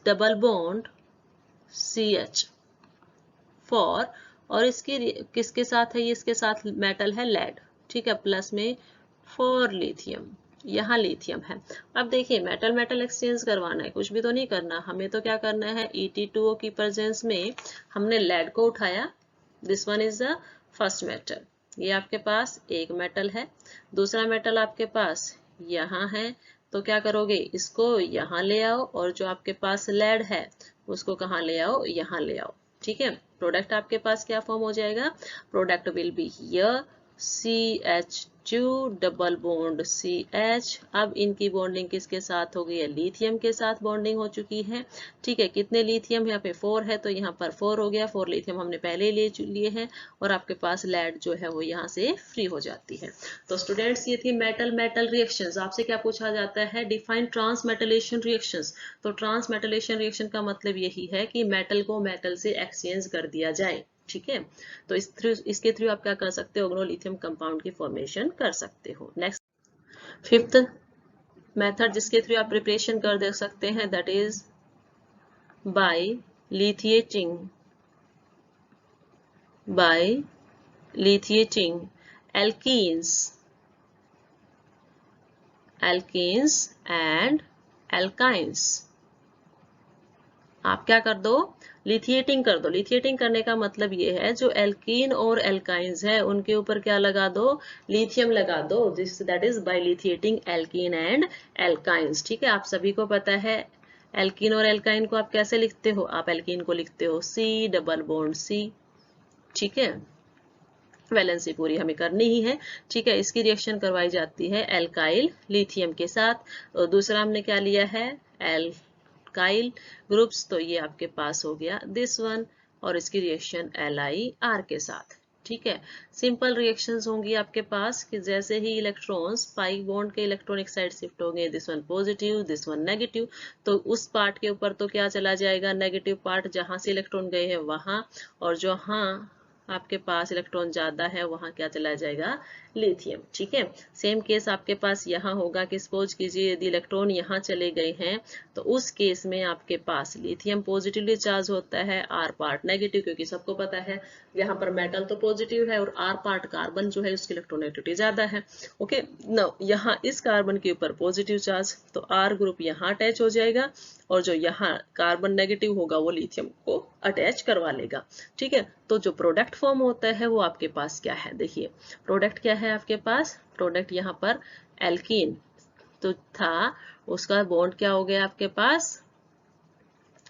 double bond CH for, और इसकी किसके साथ है, ये इसके साथ मेटल है लेड। ठीक है, प्लस में 4 लिथियम, यहाँ लिथियम है। अब देखिए मेटल एक्सचेंज करवाना है, कुछ भी तो नहीं करना हमें, तो क्या करना है, ET2O की प्रेजेंस में हमने लेड को उठाया, this one is the first metal, ये आपके पास एक मेटल है। दूसरा मेटल आपके पास यहाँ है, तो क्या करोगे, इसको यहाँ ले आओ, और जो आपके पास लेड है उसको कहाँ ले आओ, यहाँ ले आओ। ठीक है, प्रोडक्ट आपके पास क्या फॉर्म हो जाएगा, product will be here CH2 double bond CH। अब इनकी बॉन्डिंग किसके साथ हो गई है, लिथियम के साथ बॉन्डिंग हो चुकी है। ठीक है, कितने लिथियम यहाँ पे 4 है, तो यहाँ पर 4 हो गया, 4 लिथियम हमने पहले ही लिए हैं, और आपके पास लेड जो है वो यहाँ से फ्री हो जाती है। तो स्टूडेंट्स ये थी मेटल रिएक्शंस। आपसे क्या पूछा जाता है, डिफाइन ट्रांसमेटलेशन रिएक्शंस। तो ट्रांसमेटलेशन रिएक्शन का मतलब यही है कि मेटल को मेटल से एक्सचेंज कर दिया जाए। ठीक है, तो इसके थ्रू आप क्या कर सकते हो, ऑर्गेनोलिथियम कंपाउंड की फॉर्मेशन कर सकते हो। नेक्स्ट फिफ्थ मेथड जिसके थ्रू आप प्रिपरेशन कर दे सकते हैं, that is bye lithiating alkenes and alkynes। आप क्या कर दो, लिथिएटिंग कर दो। लिथिएटिंग करने का मतलब ये है, जो एल्कीन और एल्काइंस है उनके ऊपर क्या लगा दो, लिथियम लगा दो, this that is by lithiating alkene and alkynes. ठीक है, आप सभी को पता है एल्कीन और एल्काइन को आप कैसे लिखते हो, आप एल्कीन को लिखते हो C डबल बॉन्ड C। ठीक है, वैलेंसी पूरी हमें करनी ही है। ठीक है, इसकी रिएक्शन करवाई जाती है एल्काइल लिथियम के साथ। और दूसरा हमने क्या लिया है, एल्काइल ग्रुप्स, तो ये आपके पास हो गया दिस वन, और इसकी रिएक्शन LiR के साथ। ठीक है, सिंपल रिएक्शंस होंगी आपके पास कि जैसे ही इलेक्ट्रॉन्स पाई बॉन्ड के इलेक्ट्रॉन एक साइड शिफ्ट होंगे, this one positive this one negative, तो उस पार्ट के ऊपर तो क्या चला जाएगा, नेगेटिव पार्ट, जहां से इलेक्ट्रॉन गए हैं वहां, और जो हाँ आपके पास इलेक्ट्रॉन ज्यादा है वहां क्या चला जाएगा, लिथियम। ठीक है, सेम केस आपके पास यहाँ होगा कि सपोज कीजिए यदि इलेक्ट्रॉन यहाँ चले गए हैं तो उस केस में आपके पास लिथियम पॉजिटिवली चार्ज होता है, आर पार्ट नेगेटिव, क्योंकि सबको पता है यहाँ पर मेटल तो पॉजिटिव है और आर पार्ट कार्बन जो है उसकी इलेक्ट्रोनेगेटिविटी ज्यादा है। ओके, नाउ यहाँ इस कार्बन के ऊपर पॉजिटिव चार्ज, तो आर ग्रुप यहाँ अटैच हो जाएगा और जो यहाँ कार्बन नेगेटिव होगा वो लिथियम को अटैच करवा लेगा। ठीक है, तो जो प्रोडक्ट फॉर्म होता है वो आपके पास क्या है, देखिए प्रोडक्ट क्या है आपके पास, प्रोडक्ट यहाँ पर एल्कीन तो था, उसका बॉन्ड क्या हो गया आपके पास,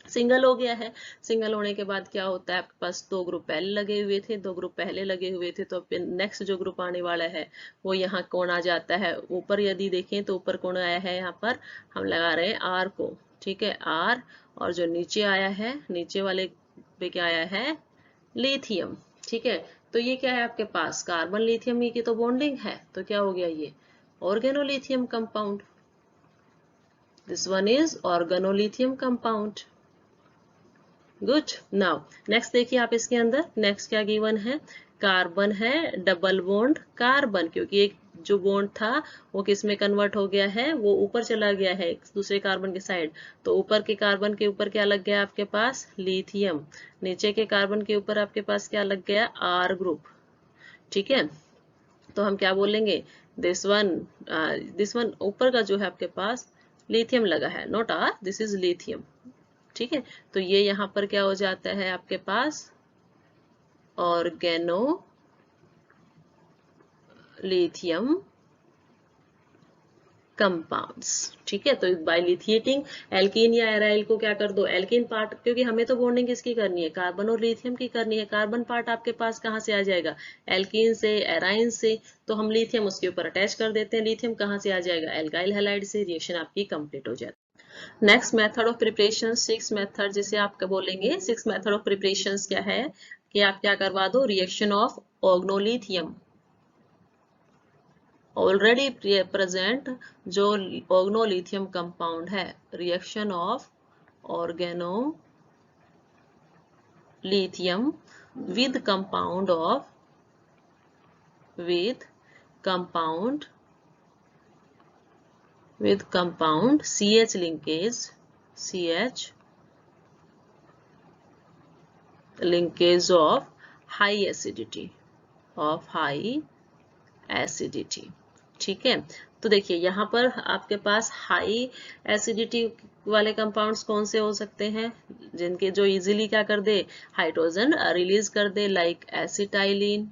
सिंगल हो गया है। सिंगल होने के बाद क्या होता है आपके पास, दो ग्रुप पहले लगे हुए थे, दो ग्रुप पहले लगे हुए थे, तो नेक्स्ट जो ग्रुप आने वाला है वो यहाँ कौन आ जाता है, ऊपर यदि देखें तो ऊपर कौन आया है, यहाँ पर हम लगा रहे हैं आर को। ठीक है, आर, और जो नीचे आया है, नीचे वाले पे क्या आया है, लिथियम। ठीक है, तो ये क्या है आपके पास, कार्बन लिथियम की तो बॉन्डिंग है, तो क्या हो गया ये organolithium compound. This one is organolithium compound. Good, now next देखिए आप इसके अंदर, नेक्स्ट क्या गिवन है, कार्बन है, डबल बॉन्ड कार्बन, क्योंकि एक जो बॉन्ड था वो किस में कन्वर्ट हो गया है, वो ऊपर चला गया है दूसरे कार्बन के साइड, तो ऊपर के कार्बन के ऊपर क्या लग गया आपके पास, लिथियम, नीचे के कार्बन के ऊपर आपके पास क्या लग गया, आर ग्रुप। ठीक है, तो हम क्या बोलेंगे, दिस वन ऊपर का जो है आपके पास लिथियम लगा है, not R, this is lithium. ठीक है, तो ये यहाँ पर क्या हो जाता है आपके पास, ऑर्गेनो लिथियम कंपाउंड्स। ठीक है, तो बाय लिथिएटिंग एल्कीन या एराइल को क्या कर दो, एल्कीन पार्ट, क्योंकि हमें तो बॉन्डिंग किसकी करनी है, कार्बन और लिथियम की करनी है, कार्बन पार्ट आपके पास कहाँ से आ जाएगा, एल्कीन से, एराइन से, तो हम लिथियम उसके ऊपर अटैच कर देते हैं, लिथियम कहाँ से आ जाएगा, एल्काइल हैलाइड से, रिएक्शन आपकी कंप्लीट हो जाती है। Next method of preparation, six method जिसे आप बोलेंगे, सिक्स मेथड ऑफ प्रिपरेशन क्या है कि आप क्या करवा दो, reaction of organolithium already present जो ऑर्गेनोलिथियम कंपाउंड है, reaction of organolithium with compound of with compound CH linkage of high acidity। ठीक है, तो देखिए यहाँ पर आपके पास हाई एसिडिटी वाले कंपाउंड्स कौन से हो सकते हैं, जिनके जो इजीली क्या कर दे, हाइड्रोजन रिलीज कर दे, लाइक एसिटाइलिन।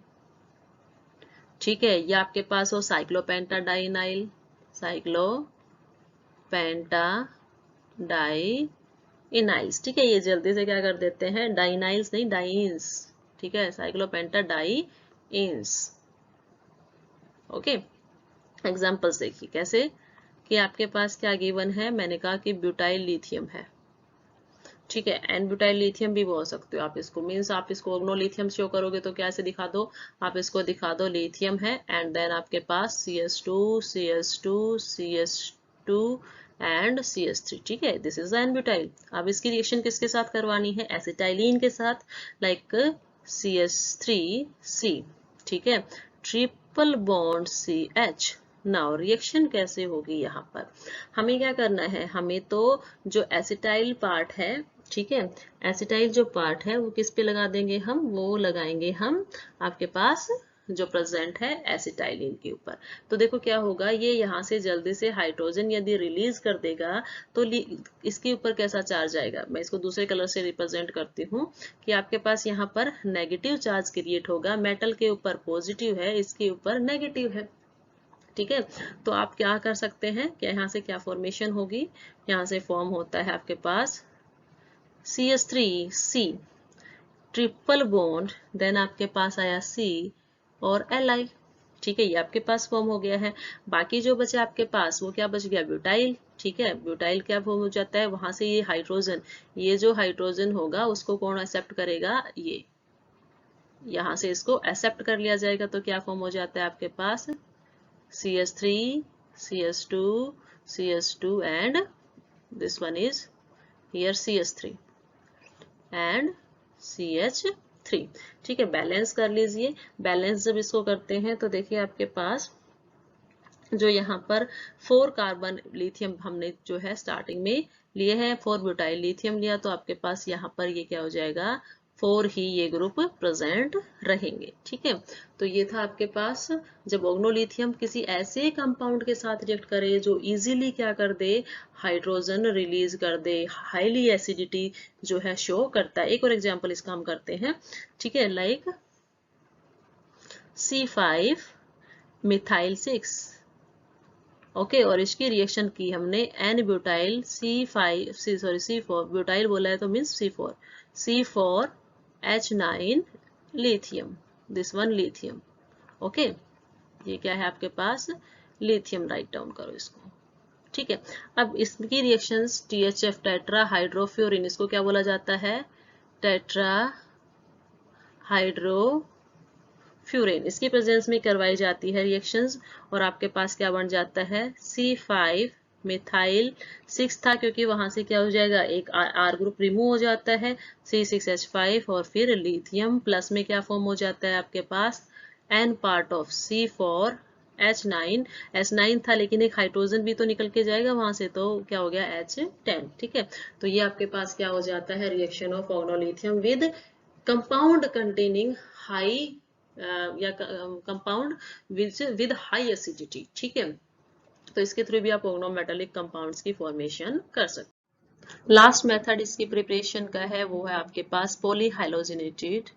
ठीक है, या आपके पास हो साइक्लोपेंटाडाइनाइल, साइक्लोपेंटाडाइनाइल्स। ठीक है, ये जल्दी से क्या कर देते हैं, डाइनाइल्स नहीं, डाइंस। ठीक है, साइक्लोपेंटाडाइंस। ओके, एग्जाम्पल्स देखिए कैसे, कि आपके पास क्या गिवन है, मैंने कहा कि ब्यूटाइल लिथियम है। ठीक है, एन ब्यूटाइल लिथियम भी बोल सकते हो आप इसको, मीन्स आप इसको ऑर्गेनोलिथियम शो करोगे तो क्या से दिखा दो, आप इसको दिखा दो लिथियम है, एंड देन आपके पास CS2 CS2 CS2 and CS3। ठीक है, दिस इज एन ब्यूटाइल। अब इसकी रिएक्शन किसके साथ करवानी है, एसिटाइलिन के साथ, लाइक CS3C। ठीक है, triple bond CH। Now reaction कैसे होगी, यहाँ पर हमें क्या करना है, हमें तो जो एसिटाइल पार्ट है, ठीक है, एसिटाइल जो पार्ट है वो किस पे लगा देंगे हम, वो लगाएंगे हम आपके पास जो प्रेजेंट है एसिटाइलिन के ऊपर। तो देखो क्या होगा, ये यहाँ से जल्दी से हाइड्रोजन यदि रिलीज कर देगा तो इसके ऊपर कैसा चार्ज आएगा, मैं इसको दूसरे कलर से रिप्रेजेंट करती हूँ कि आपके पास यहाँ पर नेगेटिव चार्ज क्रिएट होगा, मेटल के ऊपर पॉजिटिव है, इसके ऊपर नेगेटिव है। ठीक है, तो आप क्या कर सकते हैं, क्या यहाँ से क्या फॉर्मेशन होगी, यहाँ से फॉर्म होता है आपके पास CS3C ट्रिपल बॉन्ड, देन आपके पास आया C और Li। ठीक है, ये आपके पास फॉर्म हो गया है। बाकी जो बचे आपके पास वो क्या बच गया, ब्यूटाइल। ठीक है, ब्यूटाइल क्या फॉर्म हो जाता है, वहां से ये हाइड्रोजन, ये जो हाइड्रोजन होगा उसको कौन एक्सेप्ट करेगा, ये यहाँ से इसको एक्सेप्ट कर लिया जाएगा, तो क्या फॉर्म हो जाता है आपके पास CS3 CS2 CS2 and this one is here CS3 and CH3। 3। ठीक है, बैलेंस कर लीजिए। बैलेंस जब इसको करते हैं तो देखिए आपके पास जो यहाँ पर 4 कार्बन लिथियम हमने जो है स्टार्टिंग में लिए हैं, 4 ब्यूटाइल लिथियम लिया, तो आपके पास यहाँ पर ये क्या हो जाएगा, 4 ही ये ग्रुप प्रेजेंट रहेंगे। ठीक है, तो ये था आपके पास जब ऑर्गेनोलिथियम किसी ऐसे कंपाउंड के साथ रिएक्ट करे जो इजीली क्या कर दे, हाइड्रोजन रिलीज कर दे, हाईली एसिडिटी जो है शो करता है। एक और एग्जांपल इसका हम करते हैं। ठीक है, लाइक C5 मिथाइल 6। ओके, और इसकी रिएक्शन की हमने N ब्यूटाइल C4 ब्यूटाइल बोला है तो means C4 H9 lithium, this one lithium. Okay, ये क्या है आपके पास, लिथियम, राइट डाउन करो इसको। ठीक है, अब इसकी रिएक्शंस THF टेट्रा हाइड्रोफ्लोरिन, इसको क्या बोला जाता है, टेट्रा हाइड्रो फ्यूरेन, इसकी प्रेजेंस में करवाई जाती है रिएक्शंस, और आपके पास क्या बन जाता है, C5 मिथाइल 6 था क्योंकि वहां से क्या हो जाएगा, एक R ग्रुप रिमूव हो जाता है, C6H5, और फिर लिथियम प्लस में क्या फॉर्म हो जाता है आपके पास, N part of C4 H9, H9 था लेकिन एक हाइड्रोजन भी तो निकल के जाएगा वहां से, तो क्या हो गया H10। ठीक है, तो ये आपके पास क्या हो जाता है, reaction of organolithium with compound containing high या कंपाउंड विद हाई एसिडिटी। ठीक है, तो इसके थ्रू भी आप ऑर्गेनोमेटालिक कंपाउंड्स की फॉर्मेशन कर सकते। लास्ट मेथड इसकी प्रिपरेशन का है वो है आपके पास पॉलीहाइलोजिनेटेड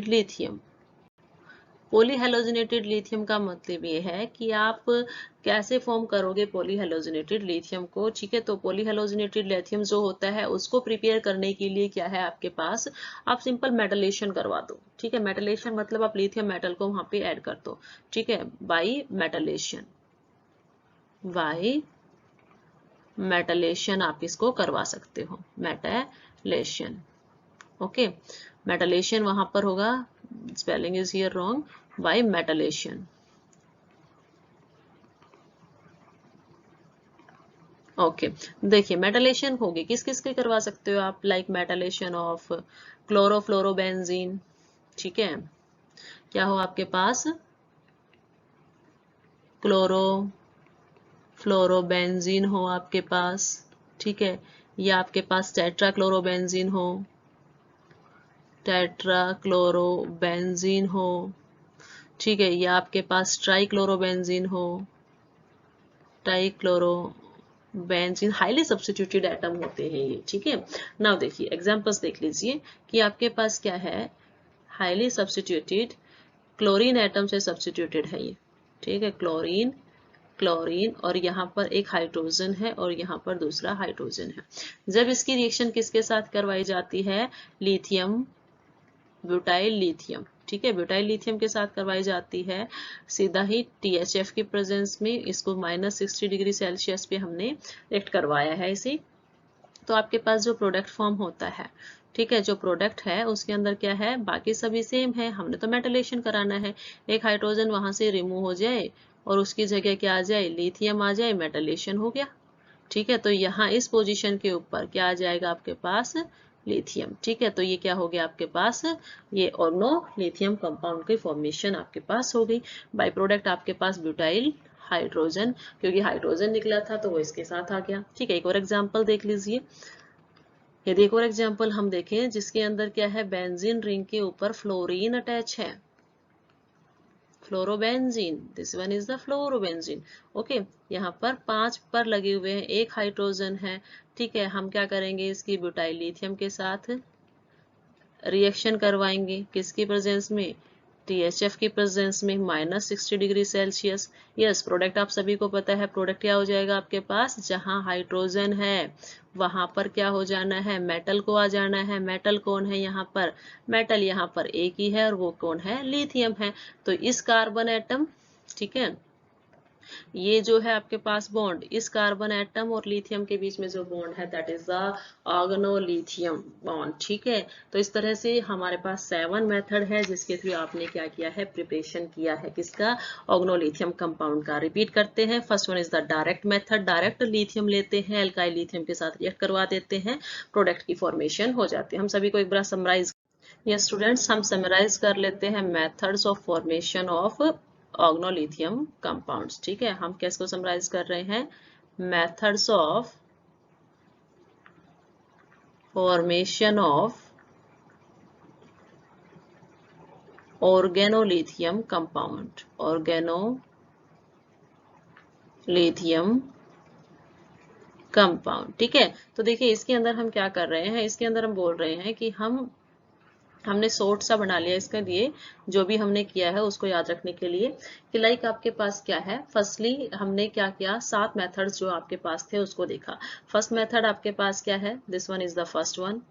लिथियम। पॉलीहेलोजिनेटेड लिथियम का मतलब ये है कि आप कैसे फॉर्म करोगे पॉलीहेलोजिनेटेड लिथियम को। ठीक है, तो पॉलीहेलोजिनेटेड लिथियम जो होता है उसको प्रिपेयर करने के लिए क्या है आपके पास, आप सिंपल मेटलेशन करवा दो। ठीक है, मेटलेशन मतलब आप लिथियम मेटल को वहां पे ऐड कर दो। ठीक है, बाई मेटलेशन आप इसको करवा सकते हो, मेटलेशन। ओके, मेटलेशन वहां पर होगा, spelling is here wrong, by metalation. Okay, देखिए मेटलेशन होगी किस किस के करवा सकते हो आप, लाइक मेटलेशन ऑफ क्लोरोफ्लोरोबेंजीन। ठीक है, क्या हो आपके पास, क्लोरोफ्लोरोबेंजीन हो आपके पास। ठीक है, या आपके पास टेट्राक्लोरोबेंजीन हो, ठीक है, या आपके पास ट्राइक्लोरोबेंजीन हो, ट्राइक्लोरोबेंजीन, हाईली सब्स्टिट्यूटेड एटम होते हैं ये। ठीक है, नाउ देखिए एग्जांपल्स देख लीजिए कि आपके पास क्या है, हाईली सब्स्टिट्यूटेड क्लोरीन एटम से सब्स्टिट्यूटेड है ये। ठीक है, क्लोरीन और यहाँ पर एक हाइड्रोजन है और यहाँ पर दूसरा हाइड्रोजन है। जब इसकी रिएक्शन किसके साथ करवाई जाती है, लिथियम ब्यूटाइल लिथियम। ठीक है, ब्यूटाइल लिथियम के साथ करवाई जाती है सीधा ही THF की प्रेजेंस में, इसको -60 डिग्री सेल्सियस पे हमने रिएक्ट करवाया है इसे। तो आपके पास जो प्रोडक्ट फॉर्म होता है, ठीक है, जो प्रोडक्ट है उसके अंदर क्या है, बाकी सभी सेम है, हमने तो मेटलेशन कराना है, एक हाइड्रोजन वहां से रिमूव हो जाए और उसकी जगह क्या आ जाए, लिथियम आ जाए, मेटलेशन हो गया। ठीक है, तो यहाँ इस पोजीशन के ऊपर क्या आ जाएगा आपके पास, लिथियम। ठीक है, तो ये क्या हो गया आपके पास, ये ऑर्गेनो लिथियम कंपाउंड की फॉर्मेशन आपके पास हो गई। बाय प्रोडक्ट आपके पास ब्यूटाइल हाइड्रोजन, क्योंकि हाइड्रोजन निकला था तो वो इसके साथ आ गया। ठीक है, एक और एग्जांपल देख लीजिए। यदि एक और एग्जांपल हम देखें जिसके अंदर क्या है, बेंजीन रिंग के ऊपर फ्लोरीन अटैच है, fluorobenzene, this one is the fluorobenzene. Okay, यहाँ पर 5 पर लगे हुए हैं, एक हाइड्रोजन है। ठीक है, हम क्या करेंगे, इसकी ब्यूटाइल लिथियम के साथ रिएक्शन करवाएंगे, किसकी प्रेजेंस में, THF की प्रेजेंस में, -60 डिग्री सेल्सियस। यस, प्रोडक्ट आप सभी को पता है, प्रोडक्ट क्या हो जाएगा आपके पास, जहां हाइड्रोजन है वहां पर क्या हो जाना है, मेटल को आ जाना है। मेटल कौन है यहाँ पर, मेटल यहाँ पर एक ही है और वो कौन है, लिथियम है। तो इस कार्बन एटम, ठीक है, ये जो है आपके पास बॉन्ड, इस कार्बन एटम और लिथियम के बीच में जो बॉन्ड है that is the organolithium bond. ठीक है, तो इस तरह से हमारे पास 7 मेथड है जिसके थ्रू आपने क्या किया है, प्रिपरेशन किया है किसका, ऑर्गेनोलिथियम कंपाउंड का। रिपीट करते हैं, first one is the direct method, direct lithium लेते हैं, एल्काइल लिथियम के साथ रिएक्ट करवा देते हैं, प्रोडक्ट की फॉर्मेशन हो जाती है। हम सभी को एक बार समराइज, यस स्टूडेंट्स, हम समराइज कर लेते हैं methods of formation of organolithium compounds. ठीक है, हम किसको समराइज कर रहे हैं, methods of formation of organolithium compound, organolithium compound. ठीक है, तो देखिए इसके अंदर हम क्या कर रहे हैं, इसके अंदर हम बोल रहे हैं कि हमने शॉर्ट सा बना लिया इसके लिए, जो भी हमने किया है उसको याद रखने के लिए कि लाइक आपके पास क्या है, फर्स्टली हमने क्या किया, 7 मेथड्स जो आपके पास थे उसको देखा। फर्स्ट मेथड आपके पास क्या है, this one is the first one.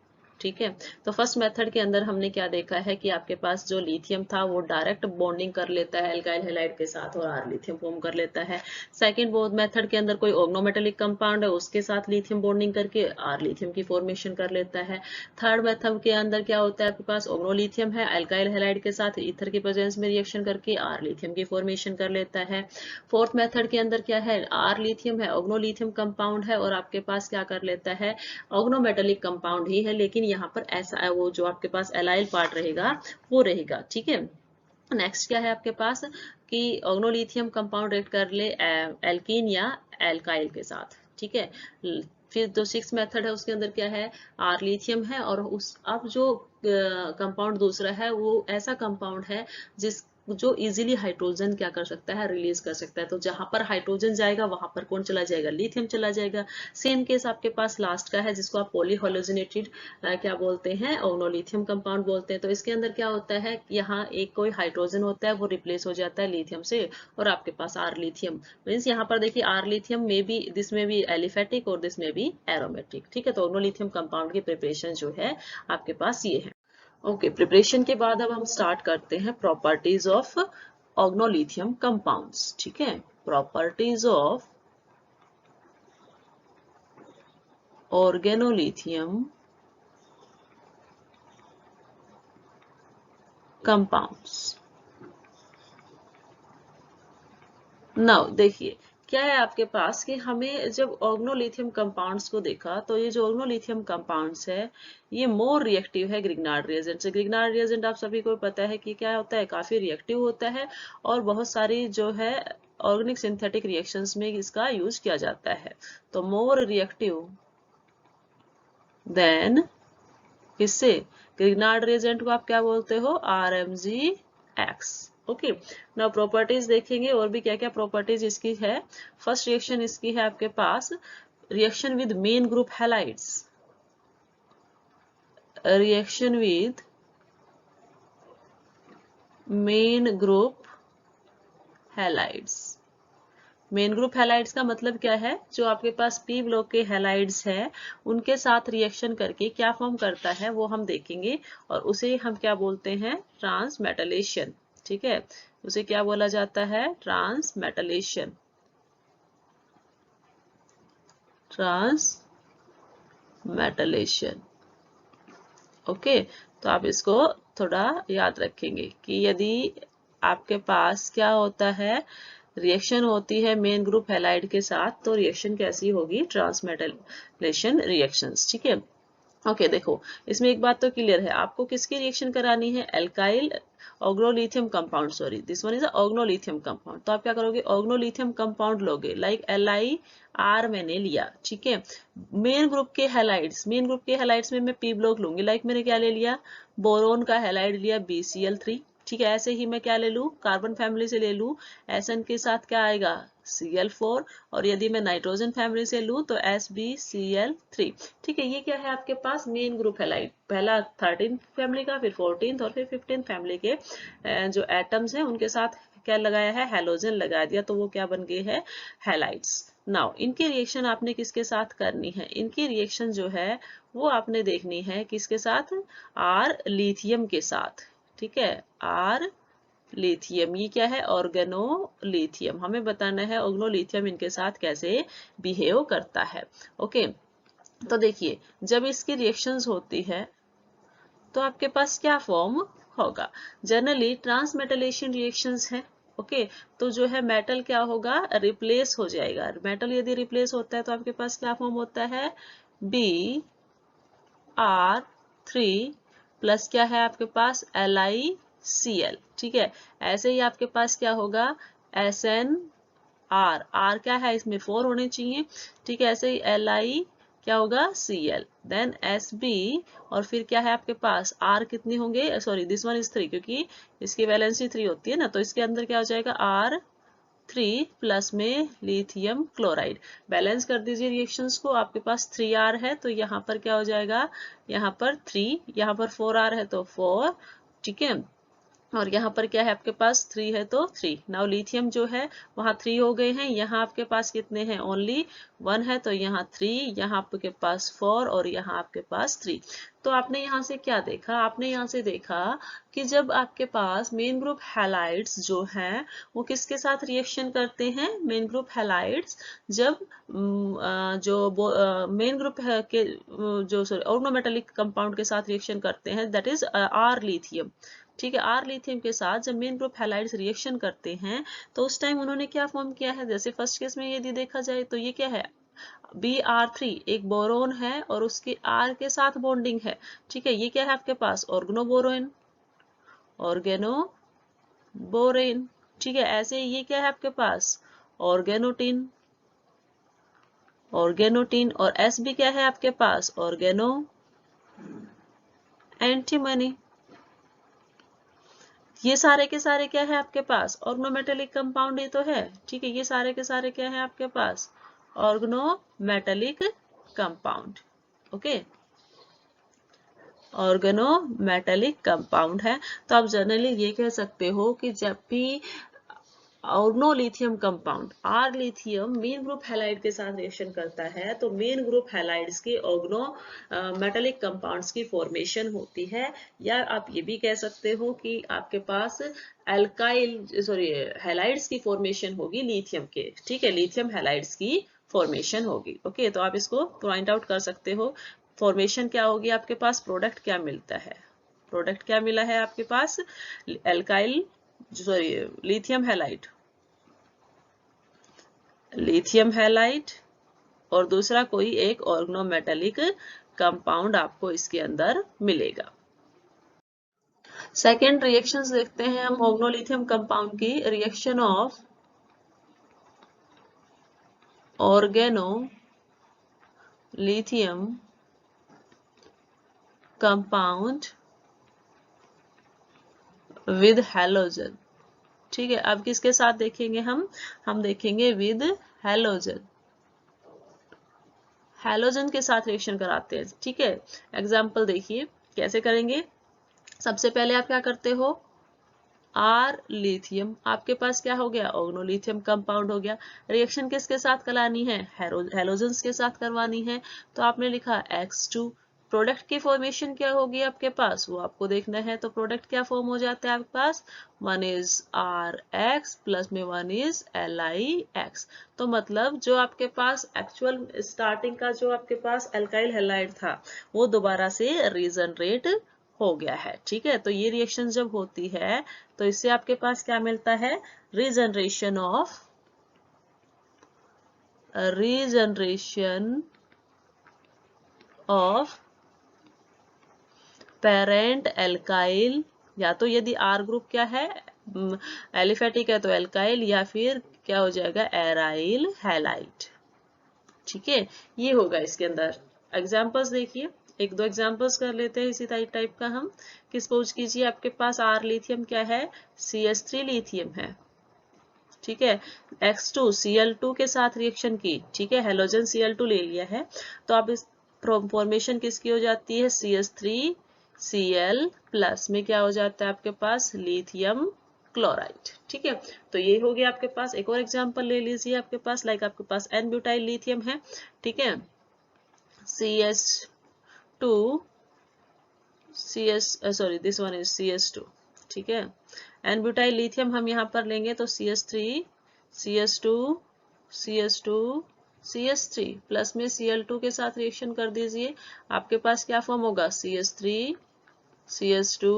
ठीक है, तो फर्स्ट मेथड के अंदर हमने क्या देखा है कि आपके पास जो लिथियम था वो डायरेक्ट बॉन्डिंग कर लेता है एल्काइल हैलाइड के साथ और आर लिथियम फॉर्म कर लेता है। सेकंड मेथड के अंदर कोई ऑर्गेनोमेटेलिक कंपाउंड है उसके साथ लिथियम बॉन्डिंग करके आर लिथियम की फॉर्मेशन कर लेता है। थर्ड मेथड के अंदर क्या होता है, आपके पास ऑर्गेनोलिथियम है, एल्काइल हैलाइड के साथ ईथर की प्रेजेंस में रिएक्शन करके आर लिथियम की फॉर्मेशन कर लेता है। फोर्थ मेथड के अंदर क्या है, आर लिथियम है, ऑर्गेनोलिथियम कंपाउंड है और आपके पास क्या कर लेता है, ऑर्गेनोमेटेलिक कंपाउंड ही है, लेकिन यहाँ पर ऐसा वो जो आपके पास एलाइल पार्ट रहेगा वो रहेगा। ठीक है, नेक्स्ट क्या है आपके पास कि ऑर्गेनोलिथियम कंपाउंड रिएक्ट कर ले एल्कीन या एल्काइल के साथ। ठीक है, फिर जो 6 मेथड है उसके अंदर क्या है, आर लिथियम है और उस अब जो कंपाउंड दूसरा है वो ऐसा कंपाउंड है जिस जो इजीली हाइड्रोजन क्या कर सकता है, रिलीज कर सकता है। तो जहां पर हाइड्रोजन जाएगा वहां पर कौन चला जाएगा, लिथियम चला जाएगा। सेम केस आपके पास लास्ट का है जिसको आप पॉलीहेलोजिनेटेड क्या बोलते हैं, ऑर्गेनोलिथियम कंपाउंड बोलते हैं। तो इसके अंदर क्या होता है, यहाँ एक कोई हाइड्रोजन होता है वो रिप्लेस हो जाता है लिथियम से और आपके पास आर लिथियम मीन्स यहाँ पर देखिए आर लिथियम में भी, दिस में भी एलिफेटिक और दिस में भी एरोमेटिक। ठीक है, तो ऑर्गेनोलिथियम कंपाउंड की प्रिपरेशन जो है आपके पास ये है। ओके, प्रिपरेशन के बाद अब हम स्टार्ट करते हैं प्रॉपर्टीज ऑफ ऑर्गेनोलिथियम कंपाउंड्स। ठीक है, properties of organolithium compounds. Now देखिए क्या है आपके पास कि हमें जब ऑर्गेनोलिथियम कंपाउंड्स को देखा तो ये जो ऑर्गेनोलिथियम कंपाउंड्स है ये मोर रिएक्टिव है ग्रिग्नार्ड रिएजेंट से। ग्रिग्नार्ड रिएजेंट आप सभी को पता है कि क्या होता है, काफी रिएक्टिव होता है और बहुत सारी जो है ऑर्गेनिक सिंथेटिक रिएक्शंस में इसका यूज किया जाता है। तो मोर रिएक्टिव देन किससे, ग्रिग्नार्ड रिएजेंट को आप क्या बोलते हो, RmGx। ओके, नाउ प्रॉपर्टीज देखेंगे और भी क्या क्या प्रॉपर्टीज इसकी है। फर्स्ट रिएक्शन इसकी है आपके पास reaction with main group halides, reaction with main group halides. Main group halides का मतलब क्या है, जो आपके पास पी ब्लॉक के हैलाइड्स है उनके साथ रिएक्शन करके क्या फॉर्म करता है वो हम देखेंगे और उसे हम क्या बोलते हैं, ट्रांसमेटलेशन। ठीक है, उसे क्या बोला जाता है, ट्रांसमेटलेशन, ट्रांसमेटलेशन। ओके, तो आप इसको थोड़ा याद रखेंगे कि यदि आपके पास क्या होता है, रिएक्शन होती है मेन ग्रुप हैलाइड के साथ तो रिएक्शन कैसी होगी, ट्रांसमेटलेशन रिएक्शंस। ठीक है, ओके देखो इसमें एक बात तो क्लियर है, आपको किसकी रिएक्शन करानी है, alkyl organolithium compound, sorry this one is organolithium compound. तो आप क्या करोगे, ऑर्गेनोलिथियम कंपाउंड लोगे लाइक LiR मैंने लिया। ठीक है, मेन ग्रुप के हैलाइड्स, मेन ग्रुप के हैलाइड्स में मैं पी ब्लॉक लूंगी लाइक मैंने क्या ले लिया, बोरोन का हैलाइड लिया BCl3। ठीक है, ऐसे ही मैं क्या ले लूं, कार्बन फैमिली से ले लूं SN के साथ क्या आएगा Cl4 और यदि मैं नाइट्रोजन फैमिली से लूं तो SbCl3। ठीक है, ये क्या है आपके पास मेन ग्रुप हैलाइड, पहला 13 फैमिली का, फिर 14th और फिर 15th फैमिली के जो एटम्स हैं उनके साथ क्या लगाया है, हैलोजन लगा दिया तो वो क्या बन गए हैं, हैलाइड्स। नाउ इनकी रिएक्शन आपने किसके साथ करनी है, इनकी रिएक्शन जो है वो आपने देखनी है किसके साथ, आर लिथियम के साथ। ठीक है, आर लिथियम, ये क्या है, ऑर्गेनोलिथियम। हमें बताना है ऑर्गेनोलिथियम इनके साथ कैसे बिहेव करता है। ओके, तो देखिए जब इसकी रिएक्शंस होती है तो आपके पास क्या फॉर्म होगा। जनरली ट्रांसमेटलेशन रिएक्शंस है। ओके, तो जो है मेटल क्या होगा, रिप्लेस हो जाएगा। मेटल यदि रिप्लेस होता है तो आपके पास क्या फॉर्म होता है, Br3 प्लस क्या है आपके पास, LiCl। ठीक है, ऐसे ही आपके पास क्या होगा, SnR, R क्या है इसमें 4 होने चाहिए। ठीक है, ऐसे ही Li क्या होगा, Cl, देन Sb, और फिर क्या है आपके पास R कितने होंगे, सॉरी दिस वन इज 3 क्योंकि इसकी वैलेंसी 3 होती है ना, तो इसके अंदर क्या हो जाएगा R3 प्लस में लिथियम क्लोराइड। बैलेंस कर दीजिए रिएक्शंस को, आपके पास 3R है तो यहाँ पर क्या हो जाएगा, यहाँ पर 3, यहाँ पर 4R है तो 4। ठीक है, और यहाँ पर क्या है आपके पास 3 है तो 3। नाउ लिथियम जो है वहाँ 3 हो गए हैं, यहाँ आपके पास कितने हैं, ओनली 1 है तो यहाँ 3, यहाँ आपके पास 4 और यहाँ आपके पास 3। तो आपने यहाँ से क्या देखा, आपने यहाँ से देखा कि जब आपके पास मेन ग्रुप हैलाइड्स जो हैं वो किसके साथ रिएक्शन करते हैं, मेन ग्रुप हैलाइड्स जब जो मेन ग्रुप है के जो सॉरी ऑर्गेनोमेटेलिक कंपाउंड के साथ रिएक्शन करते हैं, दैट इज आर लिथियम। ठीक है, आर लिथियम के साथ जब मेन ग्रुप हैलाइड्स रिएक्शन करते हैं तो उस टाइम उन्होंने क्या फॉर्म किया है, जैसे फर्स्ट केस में यदि देखा जाए तो ये क्या है, Br3 एक बोरोन है और उसके R के साथ बॉन्डिंग है। ठीक है, ये क्या है आपके पास, ऑर्गेनोबोरेन, ऑर्गेनोबोरेन। ठीक है, ऐसे ये क्या है आपके पास, ऑर्गेनोटिन, ऑर्गेनोटिन, और S भी क्या है आपके पास, ऑर्गेनो एंटीमनी। ये सारे के सारे क्या है आपके पास, ऑर्गेनोमेटेलिक कंपाउंड ही तो है। ठीक है, ये सारे के सारे क्या है आपके पास, organometallic compound. Okay, organometallic compound है। तो आप जनरली ये कह सकते हो कि जब भी organolithium compound R lithium main group halide के साथ रिएक्शन करता है तो मेन ग्रुप हैलाइड्स के ऑर्गेनो मेटेलिक कंपाउंड्स की फॉर्मेशन होती है। या आप ये भी कह सकते हो कि आपके पास एल्काइल सॉरी हैलाइड्स की फॉर्मेशन होगी लिथियम के। ठीक है, लिथियम हैलाइड्स की फॉर्मेशन होगी। ओके, तो आप इसको पॉइंट आउट कर सकते हो। फॉर्मेशन क्या होगी आपके पास, प्रोडक्ट क्या मिलता है, प्रोडक्ट क्या मिला है आपके पास, alkyl sorry lithium halide, lithium halide, और दूसरा कोई एक ऑर्गेनोमेटेलिक कंपाउंड आपको इसके अंदर मिलेगा। सेकेंड रिएक्शंस देखते हैं हम ऑर्गेनोलिथियम कंपाउंड की, reaction of organolithium compound with halogen. ठीक है, अब किसके साथ देखेंगे हम देखेंगे विद हैलोजन, हैलोजन के साथ रिएक्शन कराते हैं। ठीक है, एग्जाम्पल देखिए कैसे करेंगे। सबसे पहले आप क्या करते हो, आर लिथियम आपके पास क्या हो गया, ऑर्गेनोलिथियम कंपाउंड हो गया। रिएक्शन किसके साथ करानी है, हैलोजेंस के साथ करवानी है, तो आपने लिखा X2। प्रोडक्ट की फॉर्मेशन क्या होगी आपके पास, वो आपको देखना है। तो प्रोडक्ट क्या फॉर्म हो जाता है आपके पास, 1 इज RX प्लस में 1 इज LiX। तो मतलब जो आपके पास एक्चुअल स्टार्टिंग का जो आपके पास एल्काइल हैलाइड था वो दोबारा से रीजनरेट हो गया है। ठीक है, तो ये रिएक्शन जब होती है तो इससे आपके पास क्या मिलता है, रीजनरेशन ऑफ पेरेंट एल्काइल, या तो यदि आर ग्रुप क्या है एलिफेटिक है तो एल्काइल, या फिर क्या हो जाएगा एराइल हैलाइड। ठीक है, ये होगा इसके अंदर। एग्जांपल्स देखिए, एक दो एग्जांपल्स कर लेते हैं इसी टाइप का हम। कि सपोज कीजिए आपके पास आर लिथियम क्या है, CH3 लिथियम है। ठीक है, X2 Cl2 के साथ रिएक्शन की। ठीक है, हेलोजन Cl2 ले लिया है, तो अब इस फॉर्मेशन किसकी हो जाती है, CH3 Cl प्लस में क्या हो जाता है आपके पास, लिथियम क्लोराइड। ठीक है, तो ये हो गया आपके पास। एक और एग्जांपल ले लीजिए आपके पास, लाइक आपके पास N ब्यूटाइल लिथियम है। ठीक है, CH2 this one is CH2। ठीक है, एन ब्यूटाइल लिथियम हम यहाँ पर लेंगे तो CH3 CH2 CH2 CH3 plus में Cl2 के साथ रिएक्शन कर दीजिए, आपके पास क्या फॉर्म होगा CH3 CH2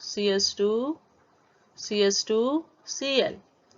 CH2 CH2 Cl,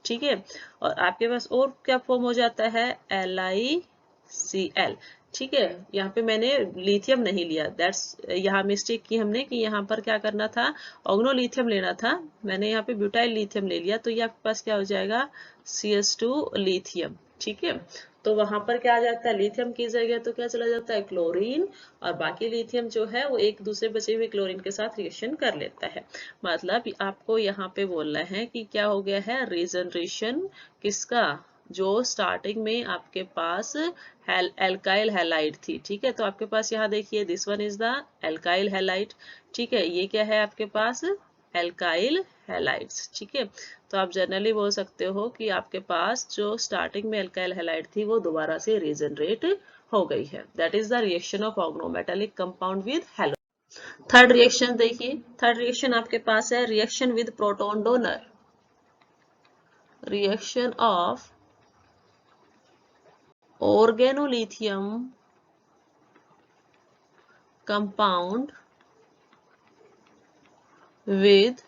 ठीक है। और आपके पास और क्या फॉर्म हो जाता है LiCl, ठीक है। यहाँ पे मैंने लिथियम नहीं लिया, दैट्स यहाँ मिस्टेक की हमने कि यहाँ पर क्या करना था, ऑग्नोलिथियम लेना था, मैंने यहाँ पे ब्यूटाइल लिथियम ले लिया, तो ये आपके पास क्या हो जाएगा CH2 लिथियम, ठीक है। तो वहां पर क्या आ जाता है, लिथियम की जगह तो क्या चला जाता है क्लोरीन, और बाकी लिथियम जो है वो एक दूसरे बचे हुए क्लोरीन के साथ रिएक्शन कर लेता है। मतलब आपको यहाँ पे बोलना है कि क्या हो गया है, रीजनरेशन किसका, जो स्टार्टिंग में आपके पास एल्काइल हैलाइड थी, ठीक है। तो आपके पास यहाँ देखिए this one is the alkyl halide, ठीक है। ये क्या है आपके पास एल्काइल हैलाइड्स, ठीक है। तो आप जनरली बोल सकते हो कि आपके पास जो स्टार्टिंग में एल्काइल हैलाइड थी वो दोबारा से रीजनरेट हो गई है। That is the reaction of organometallic compound with hello. Third reaction देखिए, थर्ड रिएक्शन आपके पास है reaction with proton donor, reaction of organolithium compound with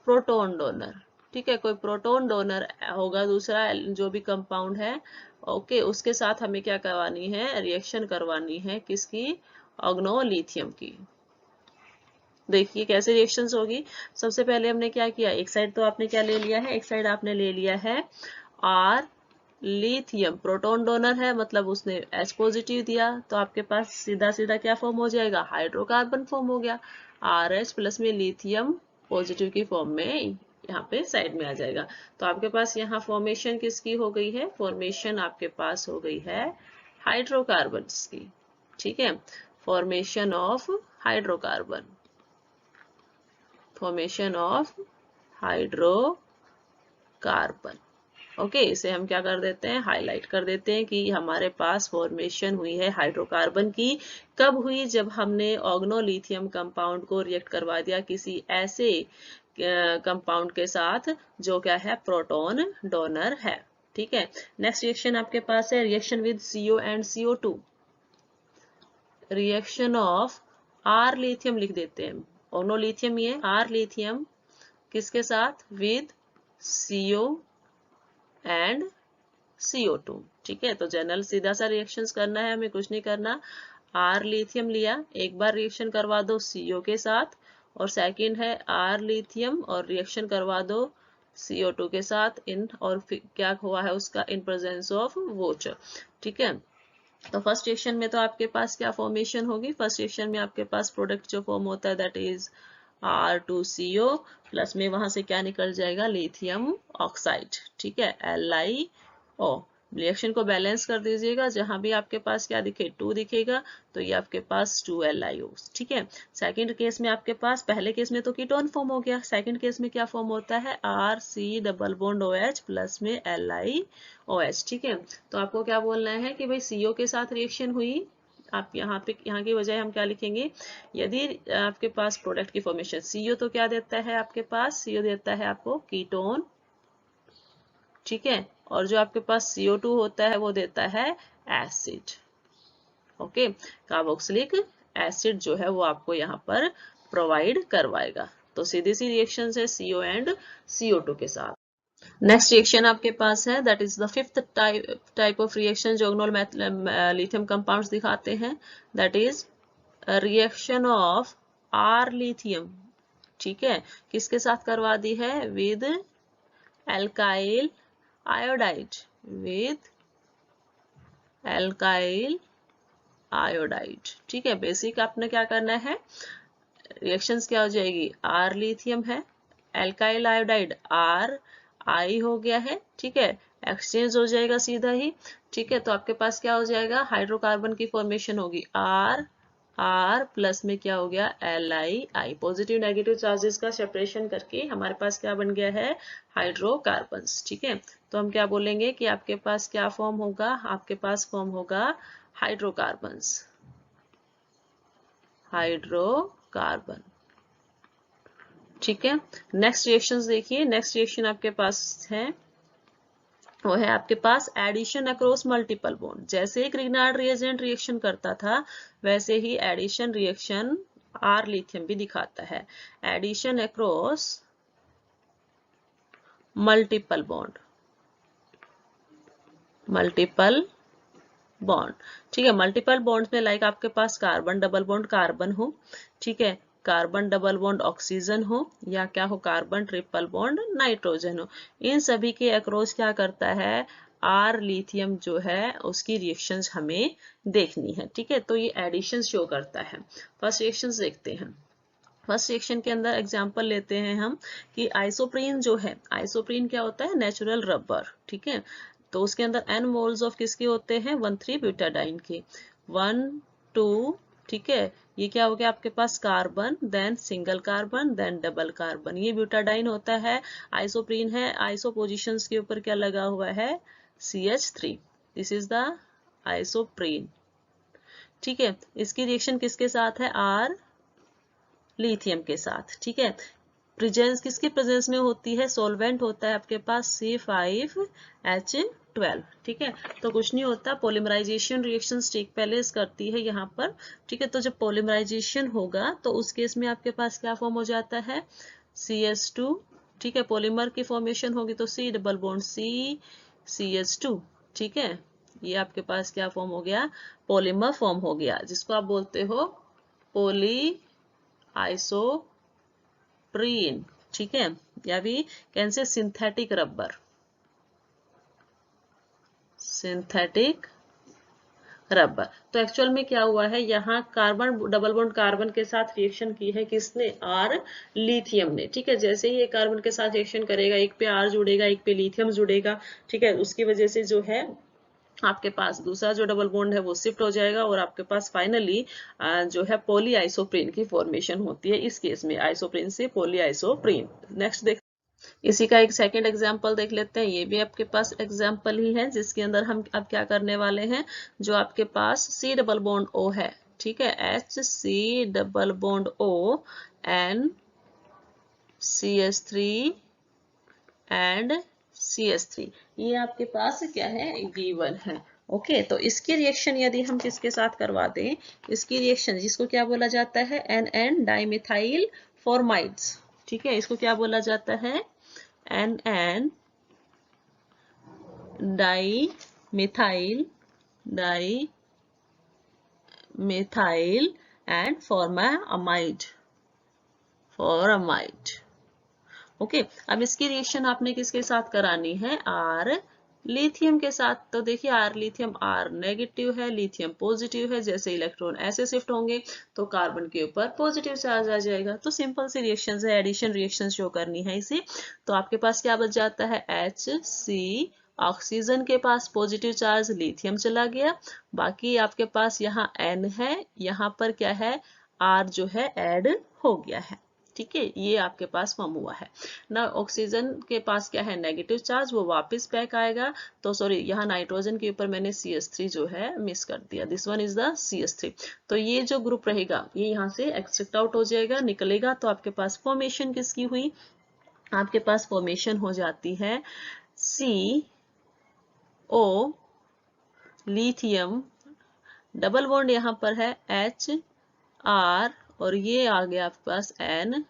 proton donor, ठीक है। कोई प्रोटॉन डोनर होगा दूसरा जो भी कंपाउंड है, ओके, उसके साथ हमें क्या करवानी है, रिएक्शन करवानी है किसकी, ऑर्गेनोलिथियम की। देखिए कैसे रिएक्शंस होगी। सबसे पहले हमने क्या किया, एक साइड तो आपने क्या ले लिया है, एक साइड आपने ले लिया है आर लिथियम, प्रोटॉन डोनर है मतलब उसने H पॉजिटिव दिया, तो आपके पास सीधा सीधा क्या फॉर्म हो जाएगा, हाइड्रोकार्बन फॉर्म हो गया, RH प्लस में लिथियम पॉजिटिव की फॉर्म में यहाँ पे साइड में आ जाएगा। तो आपके पास यहाँ फॉर्मेशन किसकी हो गई है, फॉर्मेशन आपके पास हो गई है हाइड्रोकार्बन की, ठीक है। Formation of hydrocarbon, formation of hydrocarbon, okay. इसे हम क्या कर देते हैं, हाईलाइट कर देते हैं कि हमारे पास फॉर्मेशन हुई है हाइड्रोकार्बन की। कब हुई, जब हमने ऑर्गेनोलिथियम कंपाउंड को रिएक्ट करवा दिया किसी ऐसे कंपाउंड के साथ जो क्या है, प्रोटॉन डोनर है, ठीक है। नेक्स्ट रिएक्शन आपके पास है reaction with CO and CO2, reaction of R lithium लिख देते हैं, ऑर्गेनोलिथियम ये आर लिथियम किसके साथ, विद CO एंड CO2, ठीक है। तो जनरल सीधा सा रिएक्शंस करना है, हमें कुछ नहीं करना। आर लिथियम लिया, एक बार रिएक्शन करवा दो CO के साथ, और सेकंड है आर लिथियम और रिएक्शन करवा दो CO2 के साथ इन, और क्या हुआ है उसका, इन प्रेजेंस ऑफ वाटर, ठीक है। तो फर्स्ट रिएक्शन में तो आपके पास क्या फॉर्मेशन होगी, फर्स्ट रिएक्शन में आपके पास प्रोडक्ट जो फॉर्म होता है दैट इज R2CO, प्लस में वहां से क्या निकल जाएगा, लिथियम ऑक्साइड, ठीक है, LiO। रिएक्शन को बैलेंस कर दीजिएगा, जहां भी आपके पास क्या दिखे 2 दिखेगा तो ये आपके पास 2LiO, ठीक है। सेकंड केस में आपके पास, पहले केस में तो कीटोन फॉर्म हो गया, सेकंड केस में क्या फॉर्म होता है, RC double bond OH plus में LiOH, ठीक है। तो आपको क्या बोलना है कि भाई CO के साथ रिएक्शन हुई, आप यहाँ पे, यहाँ की बजाय हम क्या लिखेंगे, यदि आपके पास प्रोडक्ट की फॉर्मेशन CO तो क्या देता है आपके पास, CO देता है आपको कीटोन, ठीक है। और जो आपके पास CO2 होता है वो देता है एसिड, ओके। कार्बोक्सिलिक एसिड जो है वो आपको यहाँ पर प्रोवाइड करवाएगा। तो सीधी सी रिएक्शन है CO एंड CO2 के साथ। नेक्स्ट रिएक्शन आपके पास है that is the fifth type of reaction जो लिथियम कंपाउंड्स दिखाते हैं, that is reaction of R lithium, ठीक है। किसके साथ करवा दी है, with alkyl iodide, with alkyl iodide, ठीक है। बेसिक आपने क्या करना है, रिएक्शंस क्या हो जाएगी, आर लिथियम है, एल्काइल आयोडाइड आर आई हो गया है, ठीक है, एक्सचेंज हो जाएगा सीधा ही, ठीक है। तो आपके पास क्या हो जाएगा, हाइड्रोकार्बन की फॉर्मेशन होगी आर आर प्लस में क्या हो गया, LiI, पॉजिटिव नेगेटिव चार्जेस का सेपरेशन करके हमारे पास क्या बन गया है, हाइड्रोकार्बन्स, ठीक है। तो हम क्या बोलेंगे कि आपके पास क्या फॉर्म होगा, आपके पास फॉर्म होगा हाइड्रोकार्बन्स, हाइड्रोकार्बन, ठीक है, नेक्स्ट रिएक्शंस देखिए। नेक्स्ट रिएक्शन आपके पास है, वो है आपके पास एडिशन अक्रॉस मल्टीपल बॉन्ड। जैसे ग्रिग्नार्ड रिएजेंट रिएक्शन करता था वैसे ही एडिशन रिएक्शन आर लिथियम भी दिखाता है। Addition across multiple bond, multiple bond, ठीक है। मल्टीपल बॉन्ड्स में लाइक आपके पास कार्बन डबल बॉन्ड कार्बन हो, ठीक है, कार्बन डबल बॉन्ड ऑक्सीजन हो, या क्या हो, कार्बन ट्रिपल बॉन्ड नाइट्रोजन हो, इन सभी के अक्रॉस क्या करता है, आर लिथियम जो है उसकी रिएक्शंस हमें देखनी है, ठीक है। तो ये एडिशन शो करता है। फर्स्ट रिएक्शंस देखते हैं। फर्स्ट रिएक्शन के अंदर एग्जांपल लेते हैं हम कि आइसोप्रीन जो है, आइसोप्रीन क्या होता है, नेचुरल रबर, ठीक है। तो उसके अंदर n मोल्स ऑफ किसके होते हैं, 1,3 ब्यूटाडाइन के, 1 2, ठीक है। ये क्या हो गया आपके पास, carbon, then single carbon, then double carbon, ये ब्यूटाडाइन होता है। आइसोप्रीन है, आइसो पोजिशंस के ऊपर क्या लगा हुआ है, CH3, this is the isoprene, ठीक है। इसकी रिएक्शन किसके साथ है, आर लिथियम के साथ, ठीक है। प्रेजेंस किसके प्रेजेंस में होती है, सॉल्वेंट होता है आपके पास C5H12, ठीक है। तो कुछ नहीं होता, पॉलीमराइजेशन रिएक्शंस टेक प्लेस करती है यहाँ पर, ठीक है। तो जब पॉलीमराइजेशन होगा तो उस केस में आपके पास क्या फॉर्म हो जाता है, CH2, ठीक है। पॉलीमर की फॉर्मेशन होगी तो C double bond C CH2, ठीक है। ये आपके पास क्या फॉर्म हो गया, पॉलीमर फॉर्म हो गया, जिसको आप बोलते हो पॉली आइसोप्रीन, ठीक है, या भी कैसे सिंथेटिक रबर, सिंथेटिक रबर। तो एक्चुअल में क्या हुआ है, यहाँ कार्बन डबल बॉन्ड कार्बन के साथ रिएक्शन की है किसने, आर लिथियम ने, ठीक है। जैसे ही ये कार्बन के साथ रिएक्शन करेगा, एक पे आर जुड़ेगा, एक पे लिथियम जुड़ेगा, ठीक है। उसकी वजह से जो है आपके पास दूसरा जो डबल बॉन्ड है वो शिफ्ट हो जाएगा और आपके पास फाइनली जो है पॉली आइसोप्रीन की फॉर्मेशन होती है। इस केस में आइसोप्रीन से पॉली आइसोप्रीन। नेक्स्ट देख, इसी का एक सेकंड एग्जांपल देख लेते हैं। ये भी आपके पास एग्जांपल ही है जिसके अंदर हम अब क्या करने वाले हैं, जो आपके पास C डबल बॉन्ड O है, ठीक है, HC double bond O and CH3 and CH3, ये आपके पास क्या है, गिवन है। ओके, तो इसकी रिएक्शन यदि हम किसके साथ करवा दें, इसकी रिएक्शन जिसको क्या बोला जाता है, NN डाइमिथाइल फॉर्माइड्स, ठीक है। इसको क्या बोला जाता है, NN dimethyl and formamide, okay. अब इसकी रिएक्शन आपने किसके साथ करानी है, आर लिथियम के साथ। तो देखिए आर लिथियम, आर नेगेटिव है, लिथियम पॉजिटिव है, जैसे इलेक्ट्रॉन ऐसे शिफ्ट होंगे तो कार्बन के ऊपर पॉजिटिव चार्ज आ जाएगा। तो सिंपल सी रिएक्शन है, एडिशन रिएक्शन शो करनी है इसे। तो आपके पास क्या बच जाता है, HC, ऑक्सीजन के पास पॉजिटिव चार्ज, लिथियम चला गया, बाकी आपके पास यहाँ N है, यहाँ पर क्या है, R जो है ऐड हो गया है, ठीक है। ये आपके पास फॉर्म हुआ है ना। ऑक्सीजन के पास क्या है, नेगेटिव चार्ज, वो वापस बैक आएगा। तो सॉरी, यहाँ नाइट्रोजन के ऊपर मैंने CH3 जो है मिस कर दिया, this one is the CH3। तो ये जो ग्रुप रहेगा ये यहाँ से एक्सट्रैक्ट आउट हो जाएगा, निकलेगा। तो आपके पास फॉर्मेशन किसकी हुई, आपके पास फॉर्मेशन हो जाती है CO लिथियम, डबल बॉन्ड यहाँ पर है HR, और ये आ गया आपके पास N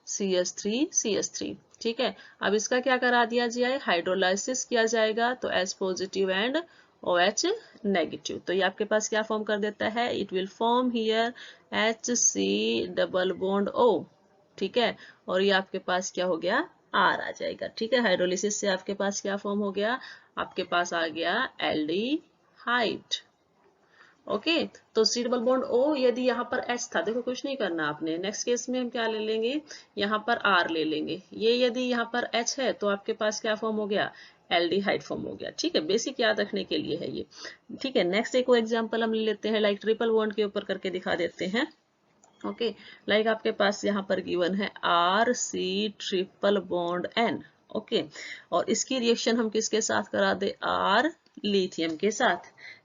CH3, ठीक है। अब इसका क्या करा दिया जाए, हाइड्रोलाइसिस किया जाएगा, तो H positive and OH negative. तो ये आपके पास क्या फॉर्म कर देता है, it will form here HC double bond O, ठीक है। और ये आपके पास क्या हो गया, R आ जाएगा, ठीक है। हाइड्रोलिसिस से आपके पास क्या फॉर्म हो गया, आपके पास आ गया एल्डिहाइड, ओके। तो C डबल बॉन्ड O, यदि यहाँ पर H था, देखो कुछ नहीं करना आपने, नेक्स्ट केस में हम क्या ले लेंगे, यहाँ पर R ले लेंगे। ये यदि यहाँ पर H है तो आपके पास क्या फॉर्म हो गया, एल्डिहाइड फॉर्म हो गया, ठीक है। बेसिक याद रखने के लिए है ये, ठीक है। नेक्स्ट एक एग्जांपल हम ले लेते हैं, लाइक ट्रिपल बॉन्ड के ऊपर करके दिखा देते हैं। ओके, लाइक आपके पास यहाँ पर गिवन है RC triple bond N, okay. और इसकी रिएक्शन हम किसके साथ करा दे, R लिथियम के साथ,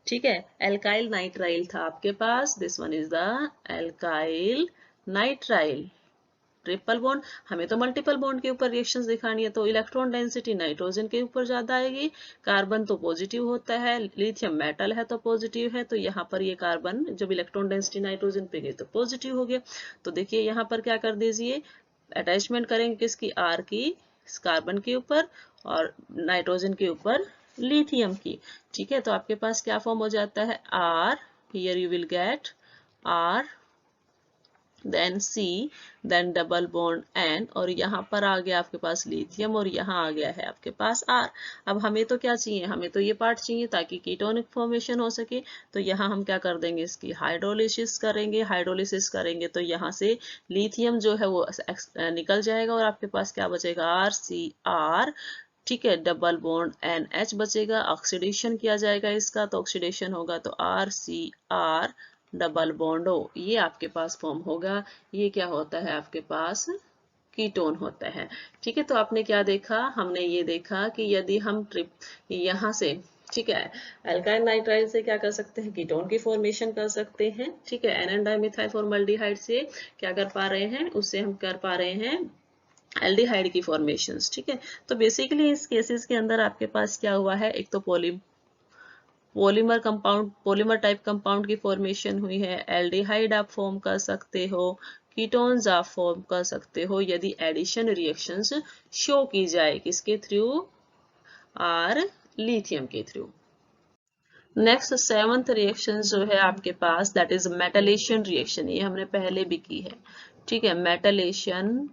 ठीक है। एल्काइल नाइट्राइल था आपके पास, this one is the alkyl nitrile, triple bond, हमें तो मल्टीपल बॉन्ड के ऊपर रिएक्शंस दिखानी है, तो इलेक्ट्रॉन डेंसिटी नाइट्रोजन के ऊपर ज्यादा आएगी, कार्बन तो पॉजिटिव होता है, लिथियम मेटल है तो पॉजिटिव है, तो यहाँ पर ये कार्बन जब इलेक्ट्रॉन डेंसिटी नाइट्रोजन पे गई तो पॉजिटिव हो गया। तो देखिए यहाँ पर क्या कर दीजिए, अटैचमेंट करेंगे किसकी, आर की कार्बन के ऊपर और नाइट्रोजन के ऊपर लिथियम की। ठीक है, तो आपके पास क्या फॉर्म हो जाता है, R, here you will get R, then C, then double bond N, और यहाँ पर आ गया आपके पास लिथियम और यहाँ आ गया है आपके पास R। अब हमें तो क्या चाहिए, हमें तो ये पार्ट चाहिए ताकि कीटोनिक फॉर्मेशन हो सके। तो यहाँ हम क्या कर देंगे, इसकी हाइड्रोलिसिस करेंगे। हाइड्रोलिसिस करेंगे तो यहाँ से लिथियम जो है वो निकल जाएगा और आपके पास क्या बचेगा, RCr। ठीक है, डबल बॉन्ड NH बचेगा, ऑक्सीडेशन किया जाएगा इसका, तो ऑक्सीडेशन होगा तो RCr डबल बॉन्ड O, ये आपके पास फॉर्म होगा। ये क्या होता है आपके पास, कीटोन होता है। ठीक है, तो आपने क्या देखा, हमने ये देखा कि यदि हम यहाँ से, ठीक है, एल्काइल नाइट्राइल से क्या कर सकते हैं, कीटोन की फॉर्मेशन कर सकते हैं। ठीक है, NN डाइमिथाइल फॉर्मल्डिहाइड से क्या कर पा रहे हैं, उससे हम कर पा रहे हैं एल्डिहाइड की फॉर्मेशंस। ठीक है, तो बेसिकली इस केसेस के अंदर आपके पास क्या हुआ है, एक तो polymer compound, polymer type compound की फॉर्मेशन हुई है, एल्डिहाइड आप फॉर्म कर सकते हो, कीटोन्स आप फॉर्म कर सकते हो यदि एडिशन रिएक्शंस शो की जाए, किसके थ्रू, आर लिथियम के थ्रू। नेक्स्ट 7th रिएक्शन जो है आपके पास, दैट इज मेटलेशन रिएक्शन, ये हमने पहले भी की है। ठीक है, मेटलेशन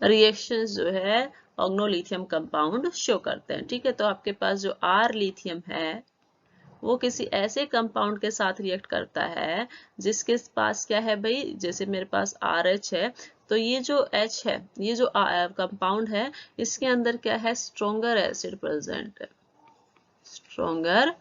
रिएक्शन जो है ऑर्गेनोलिथियम कंपाउंड शो करते हैं। ठीक है, तो आपके पास जो आर लिथियम है वो किसी ऐसे कंपाउंड के साथ रिएक्ट करता है जिसके पास क्या है भाई, जैसे मेरे पास RH है, तो ये जो H है, ये जो कंपाउंड है, इसके अंदर क्या है, स्ट्रोंगर एसिड प्रेजेंट है, स्ट्रोंगर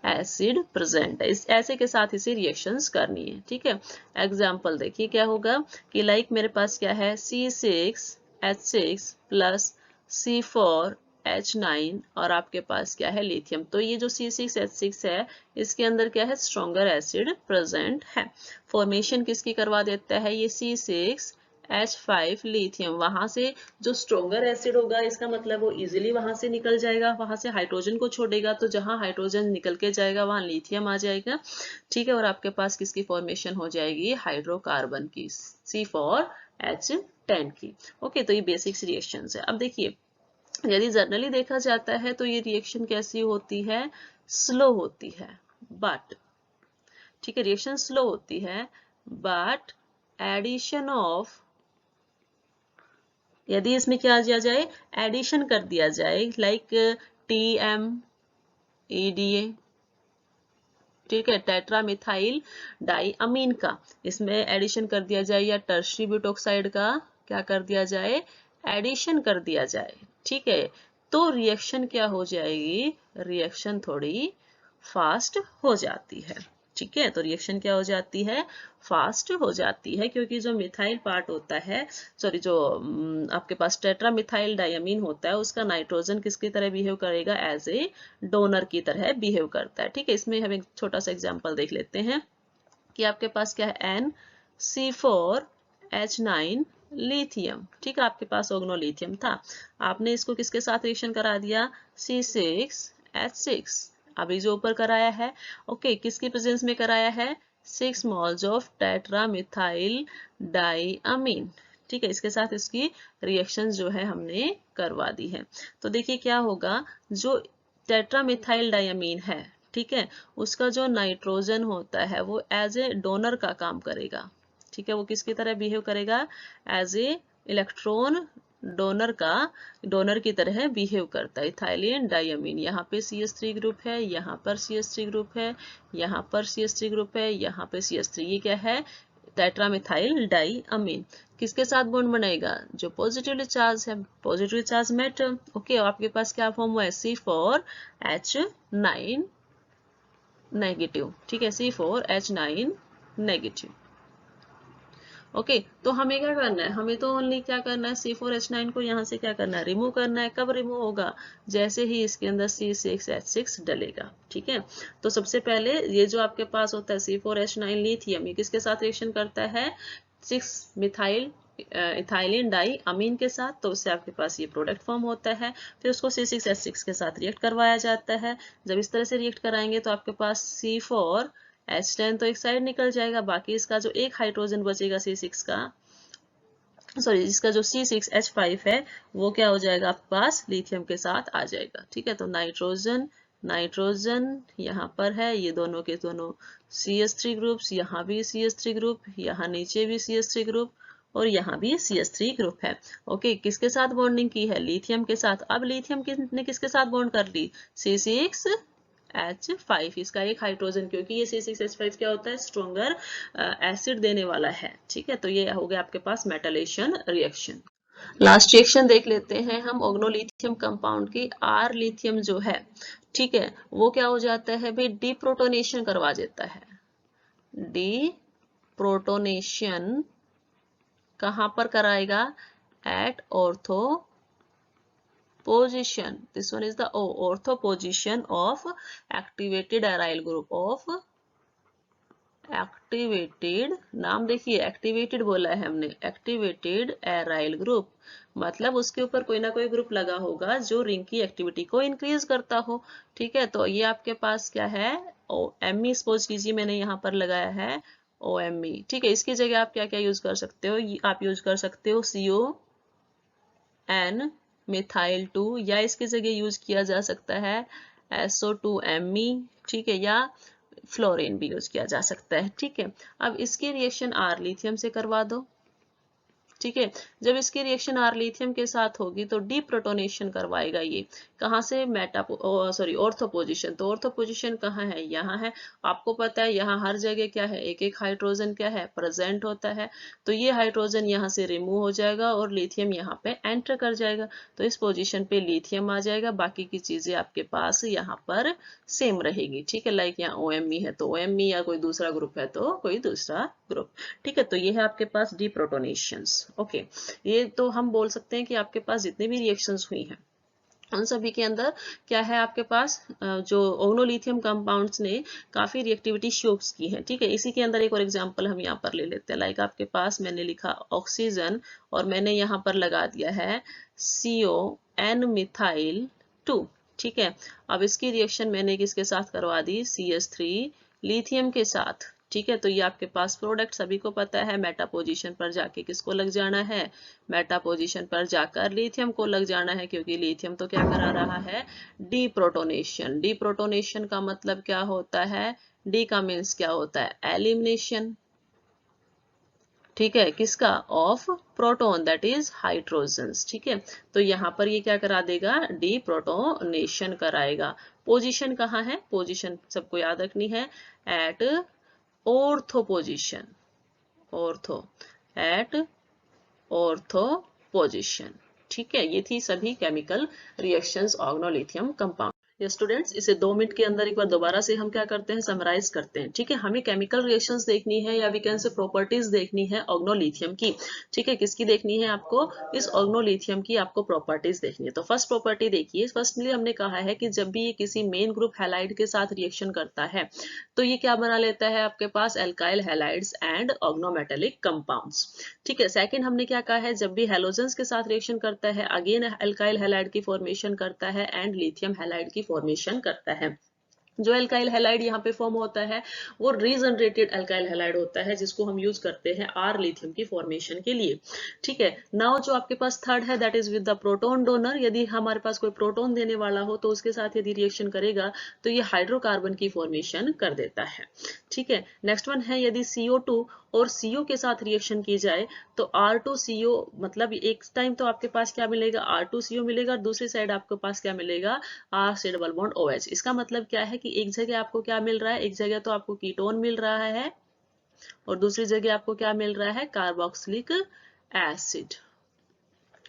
एसिड प्रेजेंट है, इस ऐसे के साथ इसे रिएक्शंस करनी है। ठीक है, एग्जाम्पल देखिए क्या होगा कि लाइक मेरे पास क्या है, C6H6 प्लस C4H9 और आपके पास क्या है, लिथियम। तो ये जो C6H6 है, इसके अंदर क्या है, स्ट्रोंगर एसिड प्रेजेंट है। फॉर्मेशन किसकी करवा देता है, ये C6H5 लिथियम, वहां से जो स्ट्रोंगर एसिड होगा, इसका मतलब वो इजीली वहां से निकल जाएगा, वहां से हाइड्रोजन को छोड़ेगा, तो जहां हाइड्रोजन निकल के जाएगा वहां लिथियम आ जाएगा। ठीक है, और आपके पास किसकी फॉर्मेशन हो जाएगी, हाइड्रोकार्बन की, C4H10 की। ओके, तो ये बेसिक्स रिएक्शंस है। अब देखिए, यदि जनरली देखा जाता है तो ये रिएक्शन कैसी होती है, स्लो होती है, बट ठीक है, रिएक्शन स्लो होती है, बट एडिशन ऑफ, यदि इसमें क्या किया जाए, एडिशन कर दिया जाए, लाइक TMEDA, ठीक है, टेट्रामिथाइल डाइअमीन का इसमें एडिशन कर दिया जाए, या टर्शरी ब्यूटोक्साइड का क्या कर दिया जाए, एडिशन कर दिया जाए। ठीक है, तो रिएक्शन क्या हो जाएगी, रिएक्शन थोड़ी फास्ट हो जाती है। ठीक है, तो रिएक्शन क्या हो जाती है, फास्ट हो जाती है, क्योंकि जो मिथाइल पार्ट होता है, सॉरी, जो आपके पास टेट्रा मिथाइल डायमीन होता है, उसका नाइट्रोजन किसकी तरह बिहेव करेगा, एज ए डोनर की तरह बिहेव करता है। ठीक है, इसमें हम एक छोटा सा एग्जांपल देख लेते हैं कि आपके पास क्या है, NC4H9 लिथियम। ठीक है, आपके पास ऑर्गेनोलिथियम था, आपने इसको किसके साथ रिएक्शन करा दिया, C6H6, अभी जो ऊपर कराया है, ओके, किसकी प्रेजेंस में कराया है, 6 मोल्स ऑफ टेट्रामिथाइल डाइअमीन। ठीक है, इसके साथ इसकी रिएक्शन जो है हमने करवा दी है। तो देखिए क्या होगा, जो टेट्रामिथाइल डाइअमीन है, ठीक है, उसका जो नाइट्रोजन होता है वो एज ए डोनर का काम करेगा। ठीक है, वो किसकी तरह बिहेव करेगा, एज ए इलेक्ट्रॉन डोनर की तरह बिहेव करता है। इथाइलिन डाइअमीन, यहाँ पे CH3 ग्रुप है, यहाँ पर CH3 ग्रुप है, यहाँ पर CH3 ग्रुप है, यहाँ पे CH3, ये क्या है, टेट्रामिथाइल डाइअमीन। किसके साथ बॉन्ड बनाएगा, जो पॉजिटिवली चार्ज है, पॉजिटिवली चार्ज मेटल। ओके, आपके पास क्या फॉर्म हुआ है, C4H9 नेगेटिव। ठीक है, C4H9 नेगेटिव। ओके, तो हमें क्या करना है, हमें तो ओनली क्या करना है, C4H9 को यहाँ से क्या करना है, रिमूव करना है। कब रिमूव होगा, जैसे ही इसके अंदर C6H6 डलेगा। ठीक है, तो सबसे पहले ये जो आपके पास होता है C4H9 लिथियम, ये किसके साथ रिएक्शन करता है, 6 मिथाइल इथाइलिन डाई अमीन के साथ, तो उससे आपके पास ये प्रोडक्ट फॉर्म होता है। फिर उसको C6H6 के साथ रिएक्ट करवाया जाता है। जब इस तरह से रिएक्ट कराएंगे तो आपके पास C4H10 तो एक साइड निकल जाएगा, बाकी इसका जो एक हाइड्रोजन बचेगा C6 का, सॉरी इसका जो C6H5 है वो क्या हो जाएगा आपके पास लिथियम के साथ आ जाएगा। ठीक है, तो नाइट्रोजन नाइट्रोजन यहाँ पर है, ये दोनों के दोनों CH3 ग्रुप्स, यहाँ भी CH3 ग्रुप, यहाँ नीचे भी CH3 ग्रुप और यहाँ भी CH3 ग्रुप है। ओके, किसके साथ बॉन्डिंग की है? लिथियम के साथ। अब लिथियम ने किसके साथ बॉन्ड कर ली? C6H5, इसका एक हाइड्रोजन, क्योंकि ये C6H5 क्या होता है? स्ट्रोंगर एसिड देने वाला है। ठीक है, तो ये हो गया आपके पास मेटलेशन रिएक्शन। लास्ट रिएक्शन देख लेते हैं हम ऑर्गेनोलिथियम कंपाउंड की। आर लिथियम जो है, ठीक है, वो क्या हो जाता है भाई? डीप्रोटोनेशन करवा देता है। डीप्रोटोनेशन कहां पर कराएगा? At ortho position. This one is the ortho position of activated aryl group of activated, नाम देखिए एक्टिवेटेड बोला है हमने, एक्टिवेटेड एराइल ग्रुप, मतलब उसके ऊपर कोई ना कोई ग्रुप लगा होगा जो रिंग की एक्टिविटी को इंक्रीज करता हो। ठीक है, तो ये आपके पास क्या है? OMe सपोज कीजिए मैंने यहाँ पर लगाया है OMe। ठीक है, इसकी जगह आप क्या क्या यूज कर सकते हो? आप यूज कर सकते हो CON मिथाइल 2, या इसकी जगह यूज किया जा सकता है SO2Me। ठीक है, या फ्लोरीन भी यूज किया जा सकता है। ठीक है, अब इसकी रिएक्शन आर लिथियम से करवा दो। ठीक है, जब इसकी रिएक्शन आर लिथियम के साथ होगी तो डीप्रोटोनेशन करवाएगा ये। कहाँ से? Ortho position. तो ऑर्थो पोजीशन कहाँ है? यहाँ है। आपको पता है यहाँ हर जगह क्या है? एक एक हाइड्रोजन क्या है? प्रेजेंट होता है। तो ये हाइड्रोजन यहाँ से रिमूव हो जाएगा और लिथियम यहाँ पे एंटर कर जाएगा। तो इस पोजीशन पे लिथियम आ जाएगा, बाकी की चीजें आपके पास यहाँ पर सेम रहेगी। ठीक है, लाइक यहाँ OMe है तो OMe, या कोई दूसरा ग्रुप है तो कोई दूसरा ग्रुप। ठीक है, तो ये है आपके पास डीप्रोटोनेशंस। ओके, ये तो हम बोल सकते हैं कि आपके पास जितने भी रिएक्शंस हुई हैं उन सभी के अंदर क्या है आपके पास? जो ऑर्गेनोलिथियम कंपाउंड्स ने काफी रिएक्टिविटी शो की है। ठीक है, इसी के अंदर एक और एग्जांपल हम यहाँ पर ले लेते हैं। लाइक आपके पास मैंने लिखा ऑक्सीजन और मैंने यहाँ पर लगा दिया है CON मिथाइल 2। ठीक है, अब इसकी रिएक्शन मैंने किसके साथ करवा दी? CH3 लिथियम के साथ। ठीक है, तो ये आपके पास प्रोडक्ट सभी को पता है, मेटा पोजीशन पर जाके किसको लग जाना है? मेटा पोजीशन पर जाकर लिथियम को लग जाना है, क्योंकि लिथियम तो क्या करा रहा है? डीप्रोटोनेशन। डीप्रोटोनेशन का मतलब क्या होता है? डी का मीन्स क्या होता है? एलिमिनेशन। ठीक है, किसका? Of proton, that is hydrogens. ठीक है, तो यहाँ पर ये क्या करा देगा? डीप्रोटोनेशन कराएगा। पोजीशन कहाँ है? पोजीशन सबको याद रखनी है, at ortho position. Ortho, at ortho position. ठीक है, ये थी सभी केमिकल रिएक्शंस ऑर्गेनोलिथियम कंपाउंड। ये स्टूडेंट्स, इसे 2 मिनट के अंदर एक बार दोबारा से हम क्या करते हैं? समराइज करते हैं। ठीक है, हमें केमिकल रिएक्शंस देखनी है या वी कैन से प्रॉपर्टीज देखनी है ऑर्गेनोलिथियम की। ठीक है, किसकी देखनी है आपको? इस ऑर्गेनोलिथियम की आपको प्रॉपर्टीज देखनी है। तो फर्स्ट प्रॉपर्टी देखिए, फर्स्टली हमने कहा है कि जब भी ये किसी मेन ग्रुप हैलाइड के साथ रिएक्शन करता है तो ये क्या बना लेता है आपके पास? Alkyl halides and organometallic compounds. ठीक है, सेकंड हमने क्या कहा है? जब भी हैलोजेंस के साथ रिएक्शन करता है अगेन एल्काइल हैलाइड की फॉर्मेशन करता है एंड लिथियम हैलाइड की फॉर्मेशन करता है। जो एल्काइल हैलाइड यहाँ पे फॉर्म होता है वो रीजनरेटेड एल्काइल हैलाइड होता है, जिसको हम यूज करते हैं आर लिथियम की फॉर्मेशन के लिए। ठीक है, नाउ जो आपके पास थर्ड है that is with the proton donor. यदि हमारे पास कोई प्रोटॉन देने वाला हो तो उसके साथ यदि रिएक्शन करेगा तो ये हाइड्रोकार्बन की फॉर्मेशन कर देता है। ठीक है, नेक्स्ट वन है यदि CO2 और CO के साथ रिएक्शन की जाए तो R2CO, मतलब एक टाइम तो आपके पास क्या मिलेगा? R2CO मिलेगा और दूसरी साइड आपके पास क्या मिलेगा? R से डबल बॉन्ड OH। इसका मतलब क्या है कि एक जगह आपको क्या मिल रहा है? एक जगह तो आपको कीटोन मिल रहा है और दूसरी जगह आपको क्या मिल रहा है? Carboxylic acid.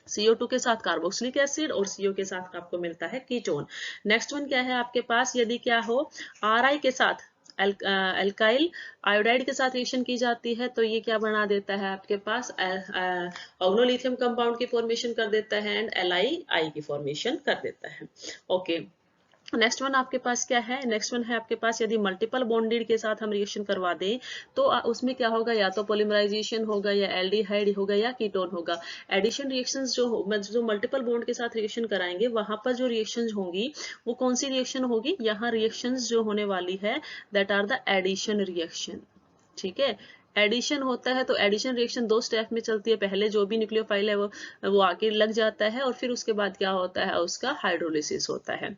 CO2 के साथ कार्बोक्सिलिक एसिड और CO के साथ आपको मिलता है कीटोन। नेक्स्ट वन क्या है आपके पास? यदि क्या हो Ri के साथ एल्काइल आयोडाइड के साथ रिएक्शन की जाती है तो ये क्या बना देता है आपके पास? ऑर्गेनोलिथियम कंपाउंड की फॉर्मेशन कर देता है एंड LiI की फॉर्मेशन कर देता है। ओके, नेक्स्ट वन आपके पास क्या है, नेक्स्ट वन है आपके पास यदि मल्टीपल बॉन्डेड के साथ हम रिएक्शन करवा दें तो उसमें क्या होगा, या तो पॉलीमराइजेशन होगा या एल्डिहाइड होगा या कीटोन होगा। एडिशन रिएक्शंस जो मल्टीपल बॉन्ड के साथ रिएक्शन कराएंगे वहां पर जो रिएक्शंस होंगी वो कौन सी रिएक्शन होगी, यहाँ रिएक्शंस जो होने वाली है that are the addition reaction. ठीक है, एडिशन होता है तो एडिशन रिएक्शन दो स्टेप में चलती है, पहले जो भी न्यूक्लियोफाइल है वो आके लग जाता है और फिर उसके बाद क्या होता है, उसका हाइड्रोलिसिस होता है।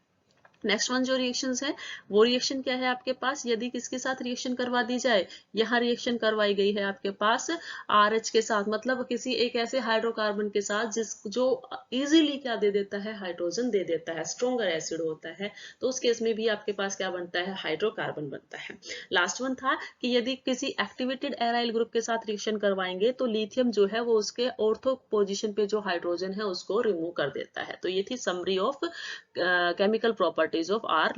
नेक्स्ट वन जो रिएक्शंस है वो रिएक्शन क्या है आपके पास, यदि किसके साथ रिएक्शन करवा दी जाए, यहाँ रिएक्शन करवाई गई है आपके पास RH के साथ, मतलब किसी एक ऐसे हाइड्रोकार्बन के साथ जो इजीली क्या दे देता है, हाइड्रोजन दे देता है, स्ट्रॉन्गर एसिड होता है, तो उस केस में भी आपके पास क्या बनता है, हाइड्रोकार्बन बनता है। लास्ट वन था कि यदि किसी एक्टिवेटेड एराइल ग्रुप के साथ रिएक्शन करवाएंगे तो लिथियम जो है वो उसके ऑर्थो पोजिशन पे जो हाइड्रोजन है उसको रिमूव कर देता है। तो ये थी summary of chemical properties of R.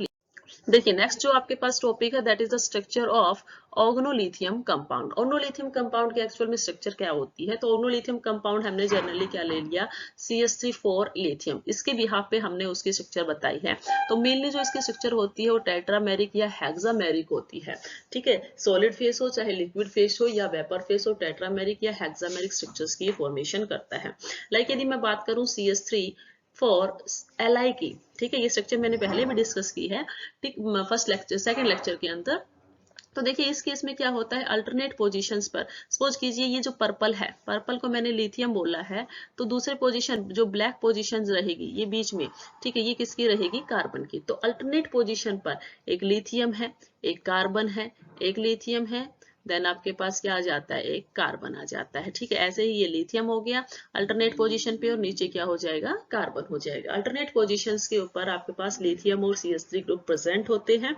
देखिए नेक्स्ट जो आपके पास टॉपिक है that is the structure of organolithium compound. Organolithium compound की एक्चुअल में स्ट्रक्चर क्या होती है, तो ऑर्गेनोलिथियम कंपाउंड हमने जनरली क्या ले लिया, CH3 लिथियम, इसके बिहाफ पे हमने उसकी स्ट्रक्चर बताई है। तो मेनली जो इसकी स्ट्रक्चर होती है वो टेट्रामेरिक या हेक्सामेरिक होती है। ठीक है, सॉलिड फेस हो चाहे लिक्विड फेस हो या वेपर फेस हो, टेट्रामेरिक या हेक्सामेरिक स्ट्रक्चर्स की फॉर्मेशन करता है। लाइक यदि मैं बात करूं CH3 Li की, ठीक है, ये स्ट्रक्चर मैंने पहले भी डिस्कस की है, ठीक, फर्स्ट लेक्चर सेकंड लेक्चर के अंदर। तो देखिए इस केस में क्या होता है, अल्टरनेट पोजीशंस पर सपोज कीजिए ये जो पर्पल है, पर्पल को मैंने लिथियम बोला है, तो दूसरे पोजीशन जो ब्लैक पोजीशन रहेगी ये बीच में, ठीक है, ये किसकी रहेगी, कार्बन की। तो अल्टरनेट पोजीशन पर एक लिथियम है, एक कार्बन है, एक लिथियम है, देन आपके पास क्या आ जाता है, एक कार्बन आ जाता है। ठीक है, ऐसे ही ये लिथियम हो गया अल्टरनेट पोजीशन पे और नीचे क्या हो जाएगा, कार्बन हो जाएगा। अल्टरनेट पोजीशंस के ऊपर आपके पास लिथियम और CH3 ग्रुप प्रेजेंट होते हैं।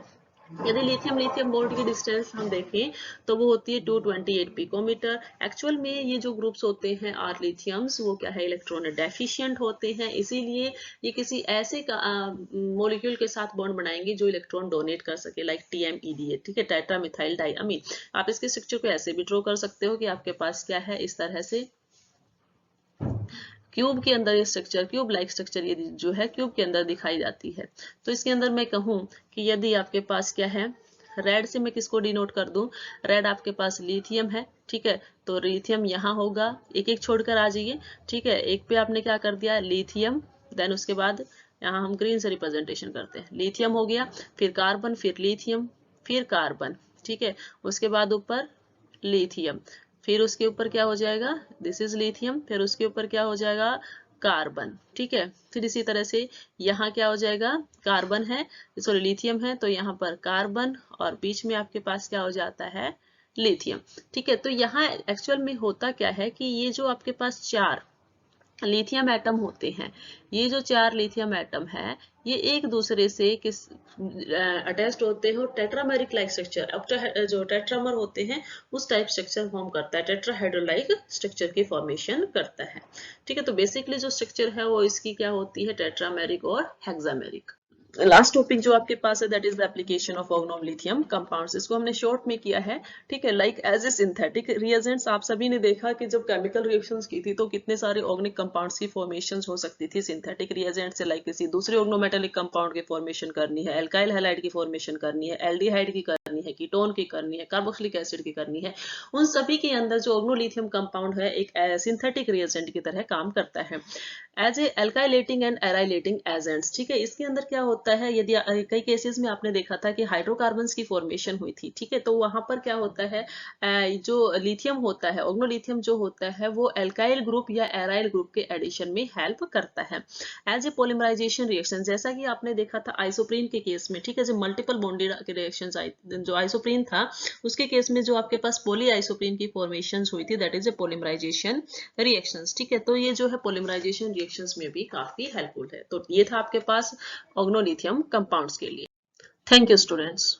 यदि लिथियम लिथियम बॉन्ड की डिस्टेंस हम देखें तो वो होती है 228 पिकोमीटर। एक्चुअल में ये जो ग्रुप्स होते हैं आर लिथियम्स वो क्या है, इलेक्ट्रॉन डेफिशिएंट होते हैं, इसीलिए ये किसी ऐसे मॉलिक्यूल के साथ बॉन्ड बनाएंगे जो इलेक्ट्रॉन डोनेट कर सके, लाइक TMEDA। ठीक है, टेट्रामिथाइल डाइअमीन। आप इसके स्ट्रक्चर को ऐसे भी ड्रॉ कर सकते हो कि आपके पास क्या है, इस तरह से क्यूब के अंदर ये स्ट्रक्चर, क्यूब लाइक स्ट्रक्चर ये जो है क्यूब के अंदर दिखाई जाती है। तो इसके अंदर मैं कहूं कि यदि आपके पास क्या है, रेड से मैं किसको डिनोट कर दूं, रेड आपके पास लिथियम है। ठीक है, तो लिथियम यहाँ होगा, एक एक छोड़कर आ जाइए। ठीक है, एक पे आपने क्या कर दिया, लिथियम, देन उसके बाद यहाँ हम ग्रीन से रिप्रेजेंटेशन करते हैं, लिथियम हो गया, फिर कार्बन, फिर लिथियम, फिर कार्बन। ठीक है, उसके बाद ऊपर लिथियम, फिर उसके ऊपर क्या हो जाएगा, दिस इज लिथियम, फिर उसके ऊपर क्या हो जाएगा, कार्बन। ठीक है, फिर इसी तरह से यहाँ क्या हो जाएगा, कार्बन है, सॉरी लिथियम है, तो यहाँ पर कार्बन और बीच में आपके पास क्या हो जाता है, लिथियम। ठीक है, तो यहाँ एक्चुअल में होता क्या है कि ये जो आपके पास चार लिथियम एटम होते हैं, ये जो चार लिथियम एटम है ये एक दूसरे से किस अटैच्ड होते हैं, टेट्रामेरिक लाइक स्ट्रक्चर, जो टेट्रामर होते हैं उस टाइप स्ट्रक्चर फॉर्म करता है, टेट्राहेड्रोलाइक स्ट्रक्चर की फॉर्मेशन करता है। ठीक है, तो बेसिकली जो स्ट्रक्चर है वो इसकी क्या होती है, टेट्रामेरिक और हेक्सामेरिक। लास्ट टॉपिक जो आपके पास है that is the application of organolithium compounds. इसको हमने शॉर्ट में किया है। ठीक है, like as a synthetic reagents आप सभी ने देखा कि जब केमिकल रिएक्शंस की थी तो कितने सारे ऑर्गेनिक कंपाउंड्स की फॉर्मेशंस हो सकती थी सिंथेटिक रिएजेंट से, लाइक किसी दूसरे ऑर्गेनोमेटेलिक कंपाउंड की फॉर्मेशन करनी है, एल्काइल हैलाइड की फॉर्मेशन करनी है, एल्डिहाइड की करनी है, कीटोन की करनी है, कार्बोक्सिलिक एसिड की करनी है, उन सभी के अंदर जो ऑर्गेनोलिथियम कंपाउंड है एक सिंथेटिक रिएजेंट की तरह काम करता है as a alkylating and arylating agents. ठीक है, इसके अंदर क्या होता है, यदि कई केसेस में आपने देखा था कि हाइड्रोकार्बन्स की फॉर्मेशन हुई थी। ठीक है, तो वहां पर क्या होता है, जो लिथियम होता है, ऑर्गेनोलिथियम जो होता है वो एल्काइल ग्रुप या एराइल ग्रुप के एडिशन में हेल्प करता है एज ए पॉलीमराइजेशन रिएक्शन, जैसा कि आपने देखा था आइसोप्रीन के केस में। ठीक है, जो मल्टीपल बॉन्डेड रिएक्शंस आई, जो आइसोप्रीन था उसके केस में जो आपके पास पॉली आइसोप्रीन की फॉर्मेशन हुई थी that is a polymerization reactions. ठीक है, तो ये जो है पॉलीमराइजेशन रिएक्शंस में भी काफी हेल्पफुल है। तो ये था आपके पास ऑर्गेनोलिथियम कंपाउंड्स के लिए। Thank you students.